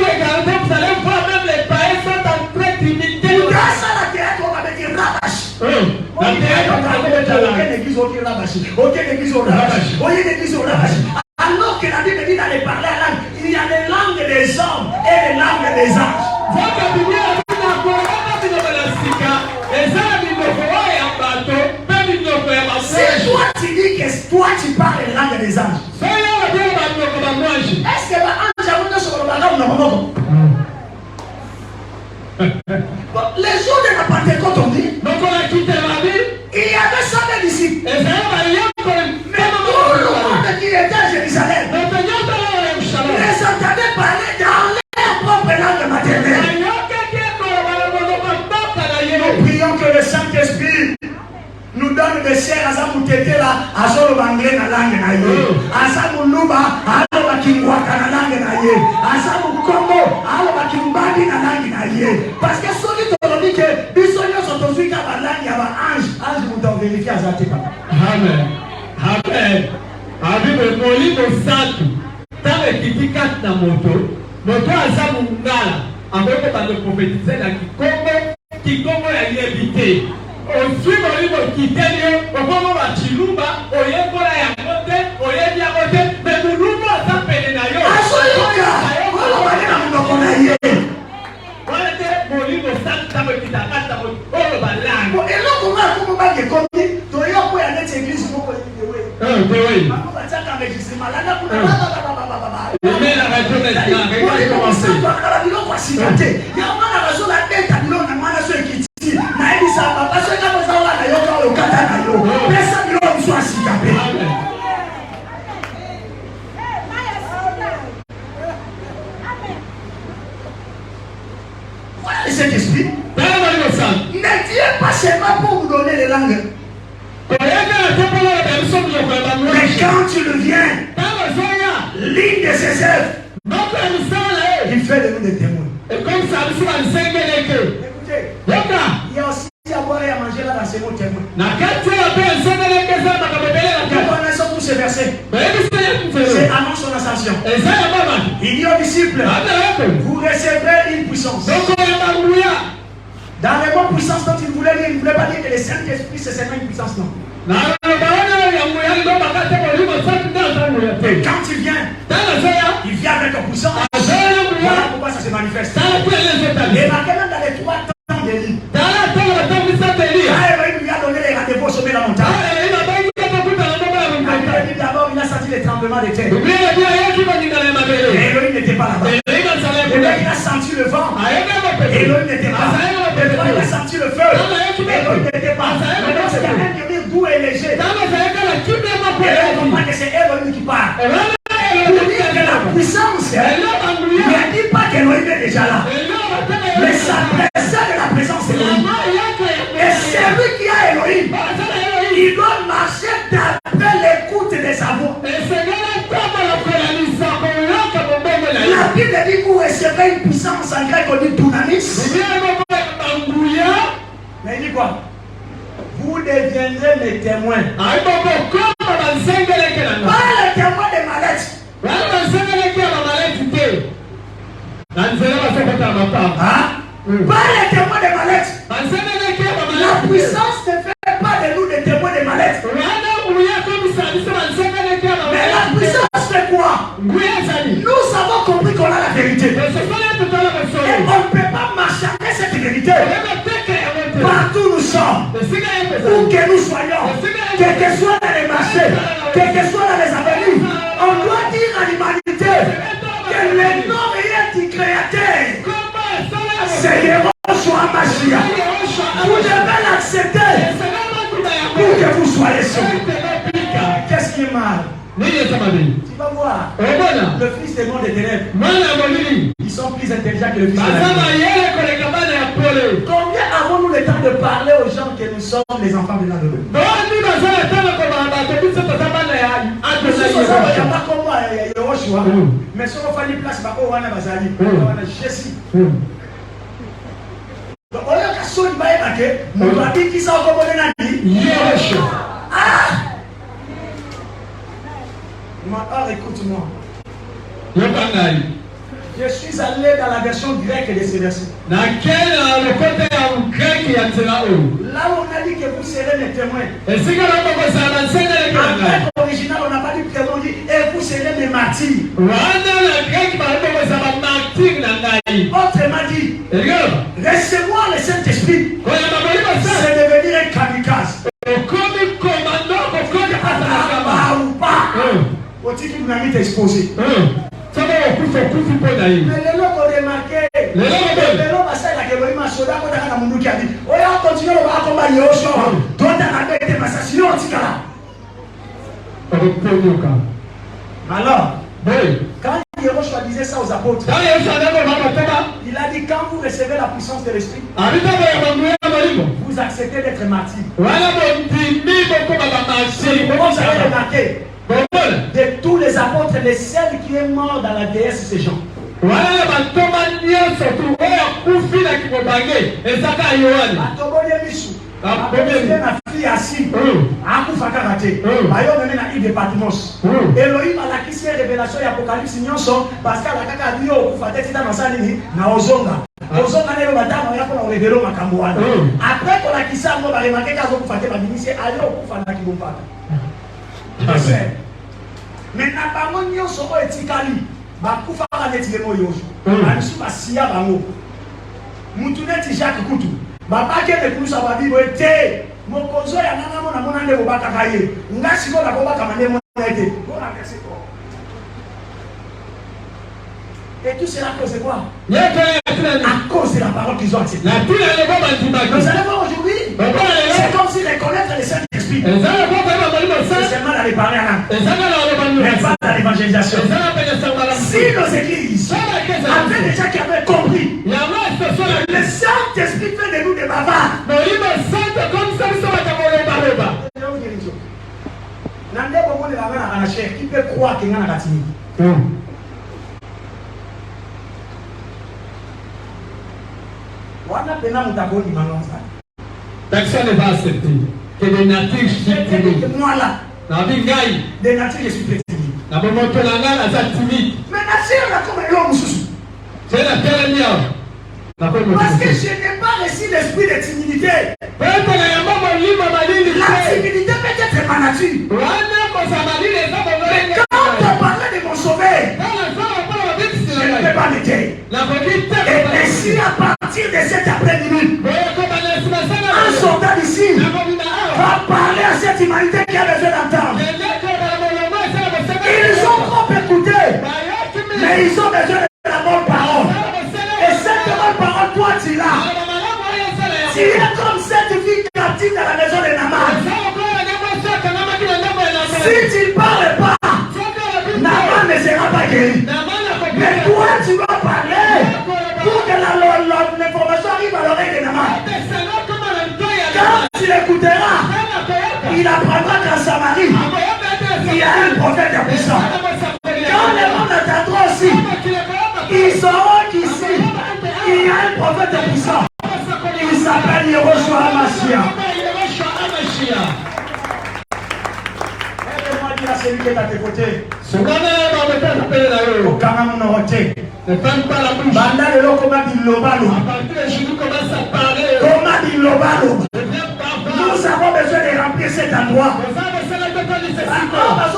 regardez, vous allez voir même les païens sont en train d'imiter. Alors que la Bible dit d'aller parler à langue, il y a les langues des hommes et les langues des anges. Si toi tu dis que toi tu parles les langues des anges, est-ce que l'ange a voulu sur le bagage? Les jours de la Pentecôte ont dit, il y avait 100 disciples. Mais tout le monde qui était à Jérusalem les entendait parler dans leur propre langue maternelle. Nous prions que le Saint-Esprit nous donne des chers à Zamoutété là, à Zolo Banglé na langue na ye, à Zamoulouba, à Aloba Kingwaka na langue na ye, à Zamoukongo, à Aloba Kingbadi na langue na ye. Parce que ceux qui t'ont dit que Bissonio sont aussi qu'à la langue, il y a un ange vous t'en vérifier à Zatépa. Amen. Amen. Amen. Molimo Santu. Tant que tu kat na moto aza mungala, amoko bando prophétiser na Kikongo ya yebité. Aussi molimo kitenyo, okomo ba chiluba, oyekola ya kote, oyebi ya kote, mais mulumo asa pene na yo. Asoyoka. Wala bali na munoko na ye. Wala te molimo Santu tamo kitakata mo olo balang. Bon, et là comment ba ke komi, to yo ko ya net église moko yewe. Oui. Mais la radio cet esprit ne tient pas seulement pour vous donner les langues. Mais quand tu le viens, l'une de ses œuvres, il fait de nous des témoins. Écoutez, il y a aussi à boire et à manger là dans ces mots témoins. Nous connaissons tous ces versets. C'est annonce son ascension. Il dit aux disciples, vous recevrez une puissance. Dans les mots puissance dont il ne voulait pas dire que le Saint-Esprit c'est seulement une puissance, non. Quand il vient avec une puissance. Voilà pourquoi ça se manifeste. Et marqué même dans les 3 temps d'Élie. Quand il lui a donné les rendez-vous au sommet de la montagne. D'abord il a senti les tremblements de terre. Et Elohim n'était pas là-bas. Et là il a senti le vent. Et Elohim n'était pas là. Et là il a senti le feu. Et Elohim n'était pas là. Maintenant c'est un mur doux et léger. Et là on comprend que c'est Elohim qui parle. Pour dire que la puissance, il ne dit pas qu'Elohim est déjà là. Mais ça précède la présence d'Elohim. Et celui qui a Elohim, il doit marcher d'après l'écoute de sa voix. La Bible dit que vous recevez une puissance en grec, on dit dunamis. Mais il dit quoi? Vous deviendrez mes témoins. Pas les témoins des maladies. Pas les témoins des maladies. La puissance ne fait pas de nous des témoins des maladies. Mais la puissance fait quoi? Nous avons compris qu'on a la vérité. Et on ne peut pas marchander cette vérité. Partout nous sommes, où que nous soyons, quel que soit dans les marchés, quel que soit dans les avenues, on doit dire à l'humanité que le nom est du Créateur. C'est Yehoshua Mashiach. Vous devez l'accepter pour que vous soyez sauvés. Qu'est-ce qui est mal? Tu vas voir, le fils des mondes des ténèbres, ils sont plus intelligents que le fils de la lumière. Combien avons-nous le temps de parler aux gens que nous sommes les enfants de l'Adonai? Mais si on fait une place, on va Bazali, on va Jessie. Donc on a qu'à sonner, on va dire qui ça va commander. Alors écoute-moi. Yokangai. Je suis allé dans la version grecque de ces versets. Là où on a dit que vous serez mes témoins. Et si en grec original, on n'a pas dit témoin, on dit et vous serez mes martyrs. Autrement dit, recevoir le Saint-Esprit, c'est devenir un kamikaze. Ou pas. Au titre que vous m'avez exposé. Mais les lots ont remarqué. Les lots passent la gueule, ma soda, quand on a mon qui a dit, oh, on continue à combattre Yoshua. Toi, tu as été massacré, on t'y cala. Alors, quand Yoshua disait ça aux apôtres, il a dit, quand vous recevez la puissance de l'Esprit, vous acceptez d'être martyr. Comment vous avez remarqué? De tous les apôtres, les seuls qui est mort dans la déesse, c'est Jean. fille assise akufa kaka te bayo meme na ile Patmos Elohim alakisi révélation ya Apocalypse nyonso parce que la kaka dio okufa te tina masali ni na ozonga ozonga lelo batama ya pona revelo makambo wana après ko lakisa ngo ba remarquer ka okufa te ba binisi ali okufa na kibompaka mais na bango nyonso o etikali bakufa ka neti lemo yojo bamisu basiya bango mutu neti Jacques Kutu babake de kulusa babibo ete mokonzo ya nanga mona mona ndeko bakaka ye ngasi ko la ko bakama ndemo ete bona merci quoi. Et tout cela à cause de quoi? À cause de la parole qu'ils ont acceptée. Vous allez voir aujourd'hui, c'est comme si les connaître les Saint-Esprit. C'est seulement d'aller parler à l'âme, mais pas dans l'évangélisation. Si nos églises avaient déjà qui avaient compris, le Saint-Esprit fait de nous des bavards. Qui peut croire qu'il y a un ratini? Personne ne va accepter que des natures sont moi là. Des natures je suis timide. Mais nature là comme l'homme sous. Parce que je n'ai pas reçu l'esprit de timidité. La timidité peut être ma nature. Mais quand on parlait de mon sauveur, je ne peux pas m'aider. Et si à partir de cet après-midi, un soldat d'ici va parler à cette humanité qui a besoin d'entendre. Ils ont trop écouté, mais ils ont besoin de la bonne parole. Et cette bonne parole, toi tu l'as. Tu es comme cette fille captive dans la maison de Naman. Si tu ne parles pas, Naman ne sera pas guéri. Mais toi tu vas parler pour que l'information arrive à l'oreille de Naman. Quand tu l'écouteras, il apprendra qu'en Samarie, il y a un prophète puissant. Quand les gens attendront aussi, ils sauront qu'ici, il y a un prophète puissant. Il s'appelle Yehoshua HaMashiach. Aide-moi à dire à celui qui est à tes côtés. Ne ferme pas la bouche. Banda lelo comment dit lobalo. Comment dit lobalo. Nous avons besoin de remplir cet endroit. Alors, parce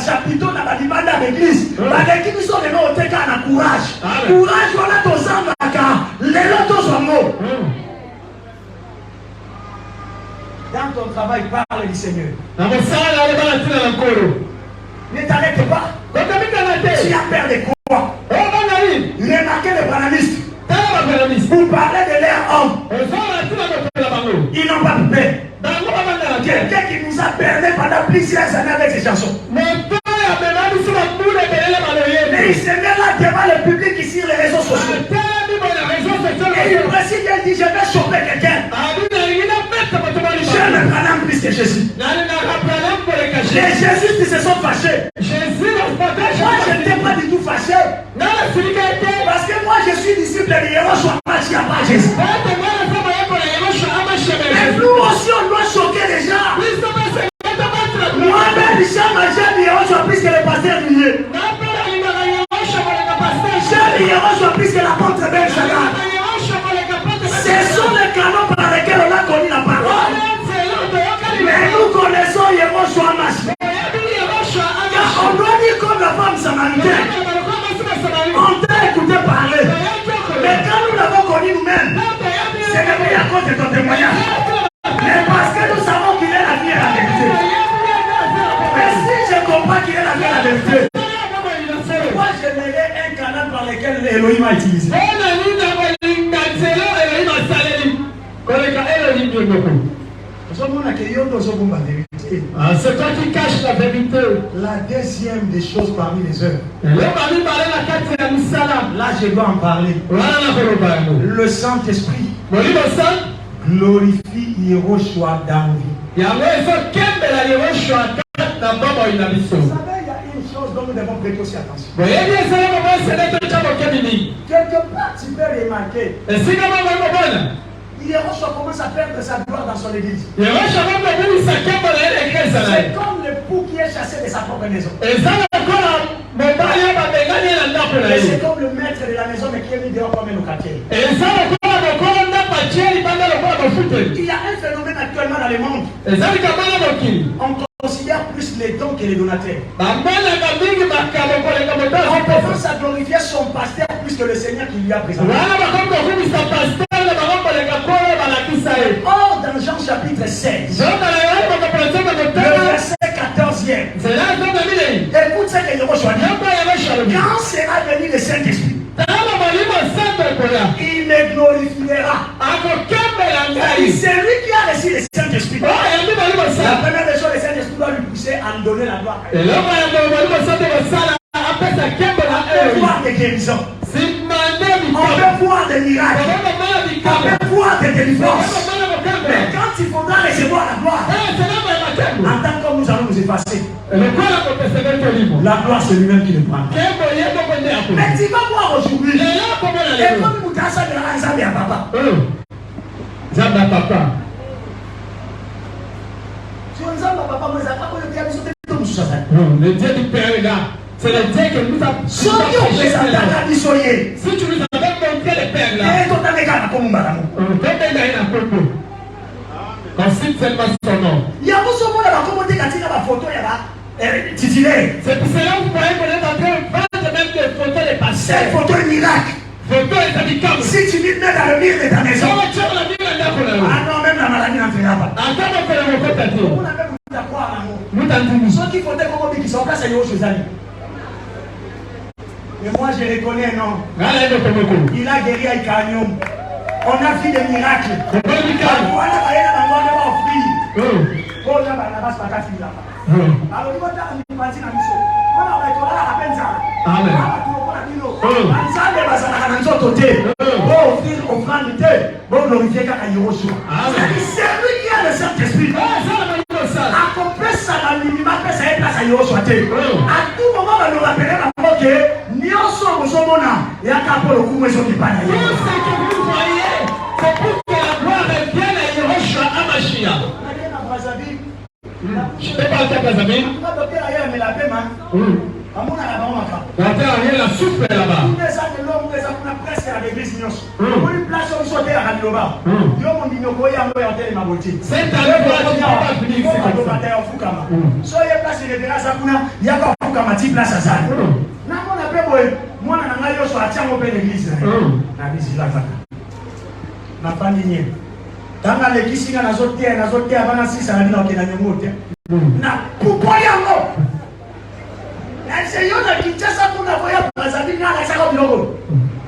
que chapiteau n'a pas dit banda d'église. Banda qui sont les noms au teka na courage. Courage on a ton sang car les lotos sont mots. Dans ton travail, parle du Seigneur. Ne t'arrête pas. Tu as peur de quoi? Remarquez les banalistes. Vous parlez de leur homme. Ils n'ont pas peur. Quelqu'un qui nous a perdu pendant plusieurs années avec ses chansons. Mais il se met là devant le public ici sur les réseaux sociaux. Et il précise qu'il dit je vais choper quelqu'un. Je ne prends plus que Jésus. Les Jésus qui se sont fâchés. Moi je n'étais pas du tout fâché. Parce que moi je suis disciple de Yehoshua HaMashiach, pas Jésus. Mais nous aussi on doit choquer les gens. Moi-même, j'aime Yehoshua plus que le pasteur. les Yehoshua puisque l'apôtre Ben Shaddai. Ce sont les canaux par lesquels on a connu la parole. Mais nous connaissons Yehoshua Mashiach. Car on doit dire comme la femme samaritaine. On t'a écouté parler. Mais quand nous l'avons connu nous-mêmes, ce n'est pas à cause de ton témoignage. Mais parce que nous savons qu'il est la vie et la vérité. Mais si je comprends qu'il est la vie et la vérité, moi je verrai un canal par lequel Elohim a utilisé. C'est toi qui caches la vérité. La deuxième des choses parmi les œuvres. Là, je dois en parler. Le Saint-Esprit glorifie Yehoshua dans vie. Vous savez, il y a une chose dont nous devons prêter aussi attention. Quelque part, tu peux remarquer. Yehoshua commence à perdre sa gloire dans son église. C'est comme l'époux qui est chassé de sa propre maison. Et c'est comme le maître de la maison mais qui est mis dehors comme un locataire. Il y a un phénomène actuellement dans le monde. On considère plus les dons que les donateurs. On commence à glorifier son pasteur plus que le Seigneur qui lui a présenté. Or, dans Jean chapitre 16, le verset 14e, écoute ce que Yehoshua dit. Quand sera venu le Saint-Esprit, il me glorifiera. C'est lui qui a reçu le Saint-Esprit. La première des choses, le Saint-Esprit doit lui pousser à lui donner la gloire. On peut voir des guérisons. On peut voir des miracles. On peut voir des délivrances. Mais quand il faudra recevoir la gloire, en tant que nous allons nous effacer. La gloire, c'est lui-même qui le prend. Mais tu vas voir aujourd'hui. Et comme nous avons ça de la Nzambe à papa. Nzambe à papa. Sur Nzambe à papa, moi, ça pas le Dieu qui le Dieu du Père est là. C'est le Dieu que nous avons. Si tu nous avons montré le Père là. Ensuite, c'est pas son nom. Il y a beaucoup de monde qui a commenté quand il y a la photo, il y a titulaire. C'est pour cela que vous voyez qu'on est en train de vendre même des photos des passés. Cette photo est miracle. Photo est handicap. Si tu vis dans le mur de ta maison. Ah non, même la maladie n'entrera pas. Attends, on fait le mot côté. On a même à croire en amour. Nous t'entendons. Ceux qui font des combats qui sont en place à Yoshua. Mais moi je reconnais un homme. Il a guéri à Icanium. On a vu des miracles. C'est lui qui a le Saint-Esprit. Accomplir ça dans l'univers, ça est place à Yoshua. À tout moment, on nous rappellera que nous sommes et à Capo, le coup, nous sommes pas c'est pour que la gloire revienne à Yehoshua Hamashiach. Je ne sais pas à Brazzaville. Docteur Ariel a souffert là-bas. C'est un Tanga lekisi nga nazotea bana sisa na bino kena nyomote na pupoyango na seyona Kinshasa kuna voya Brazzaville na saka biloko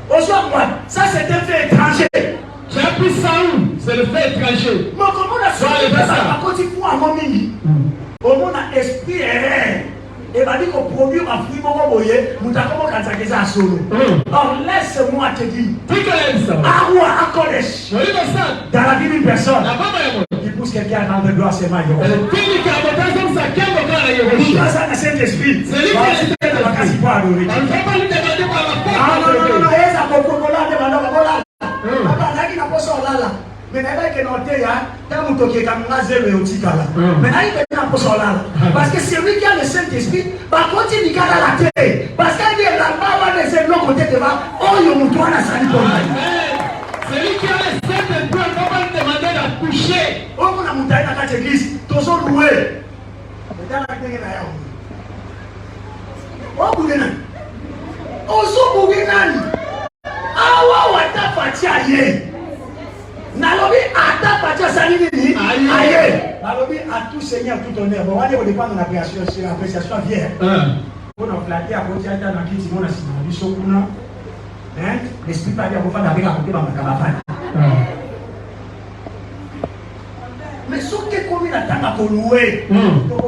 aujourd'hui ça c'est un fait étranger. Tu as pris ça où? C'est le fait étranger. Mais comment on a fait ça à côté pour un moment comment on a esprit erreur et va dire qu'on produit un fruit beaucoup boyer mutakomo kanzakeza solo. Or laisse-moi te dire Aroua à collège dans la vie d'une personne qui pousse quelqu'un à rendre gloire c'est Maïo. Nous grâce à Saint-Esprit. C'est lui qui a été dans la case pour adorer. Non, ça beaucoup là mais parce que c'est lui qui a le Saint-Esprit, par contre il y a la tête. Parce qu'il y a la bas de ce côté devant, on Oyo Moutoana Sali Pomani. Celui qui a les sept étoiles, on va lui demander de coucher. On a monté dans cette église, tous ont loué. Oh, Bougena. Ozo Bougena. Awa wata fatia ye. Nalobi ata fatia salini ni. Aye. Nalobi à tout seigneur, tout honneur. Bon, on va dépendre de l'appréciation vierge. On a flatté à côté de la qui Simon a signé. L'esprit pas dire qu'on va avec à côté de ma caravane. Mais ce qui est commis la table pour louer,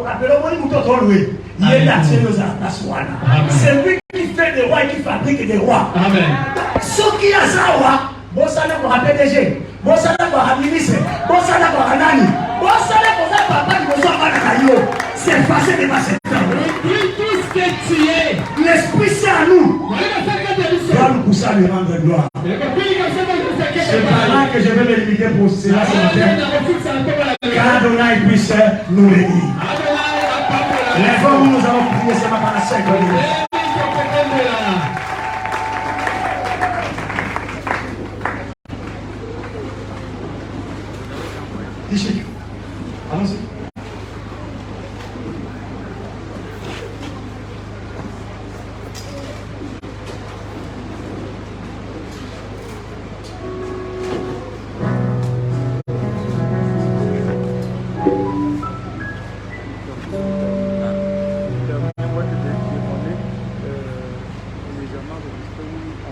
rappelez-moi, nous devons louer. Il est là, c'est lui qui fait des rois et qui fabrique des rois. Ce qui a ça, bon, ça n'a pas PDG, bon, ça n'a pas ministre, bon, ça n'a pas nani, bon, ça n'a pas papa qui vous a pas c'est effacé de ma secteur. L'esprit c'est à nous. Doit nous pousser à lui rendre gloire. C'est pas là que je vais me limiter pour cela ce matin. Qu'Adonai puisse nous bénir. Les fois où nous avons prié, c'est ma par 5 minutes. Allons-y.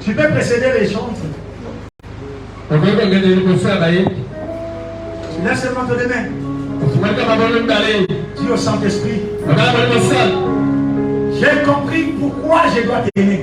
Tu peux précéder les chantes. Tu laisses seulement te les mains. Dis au Saint-Esprit. J'ai compris pourquoi je dois t'aimer.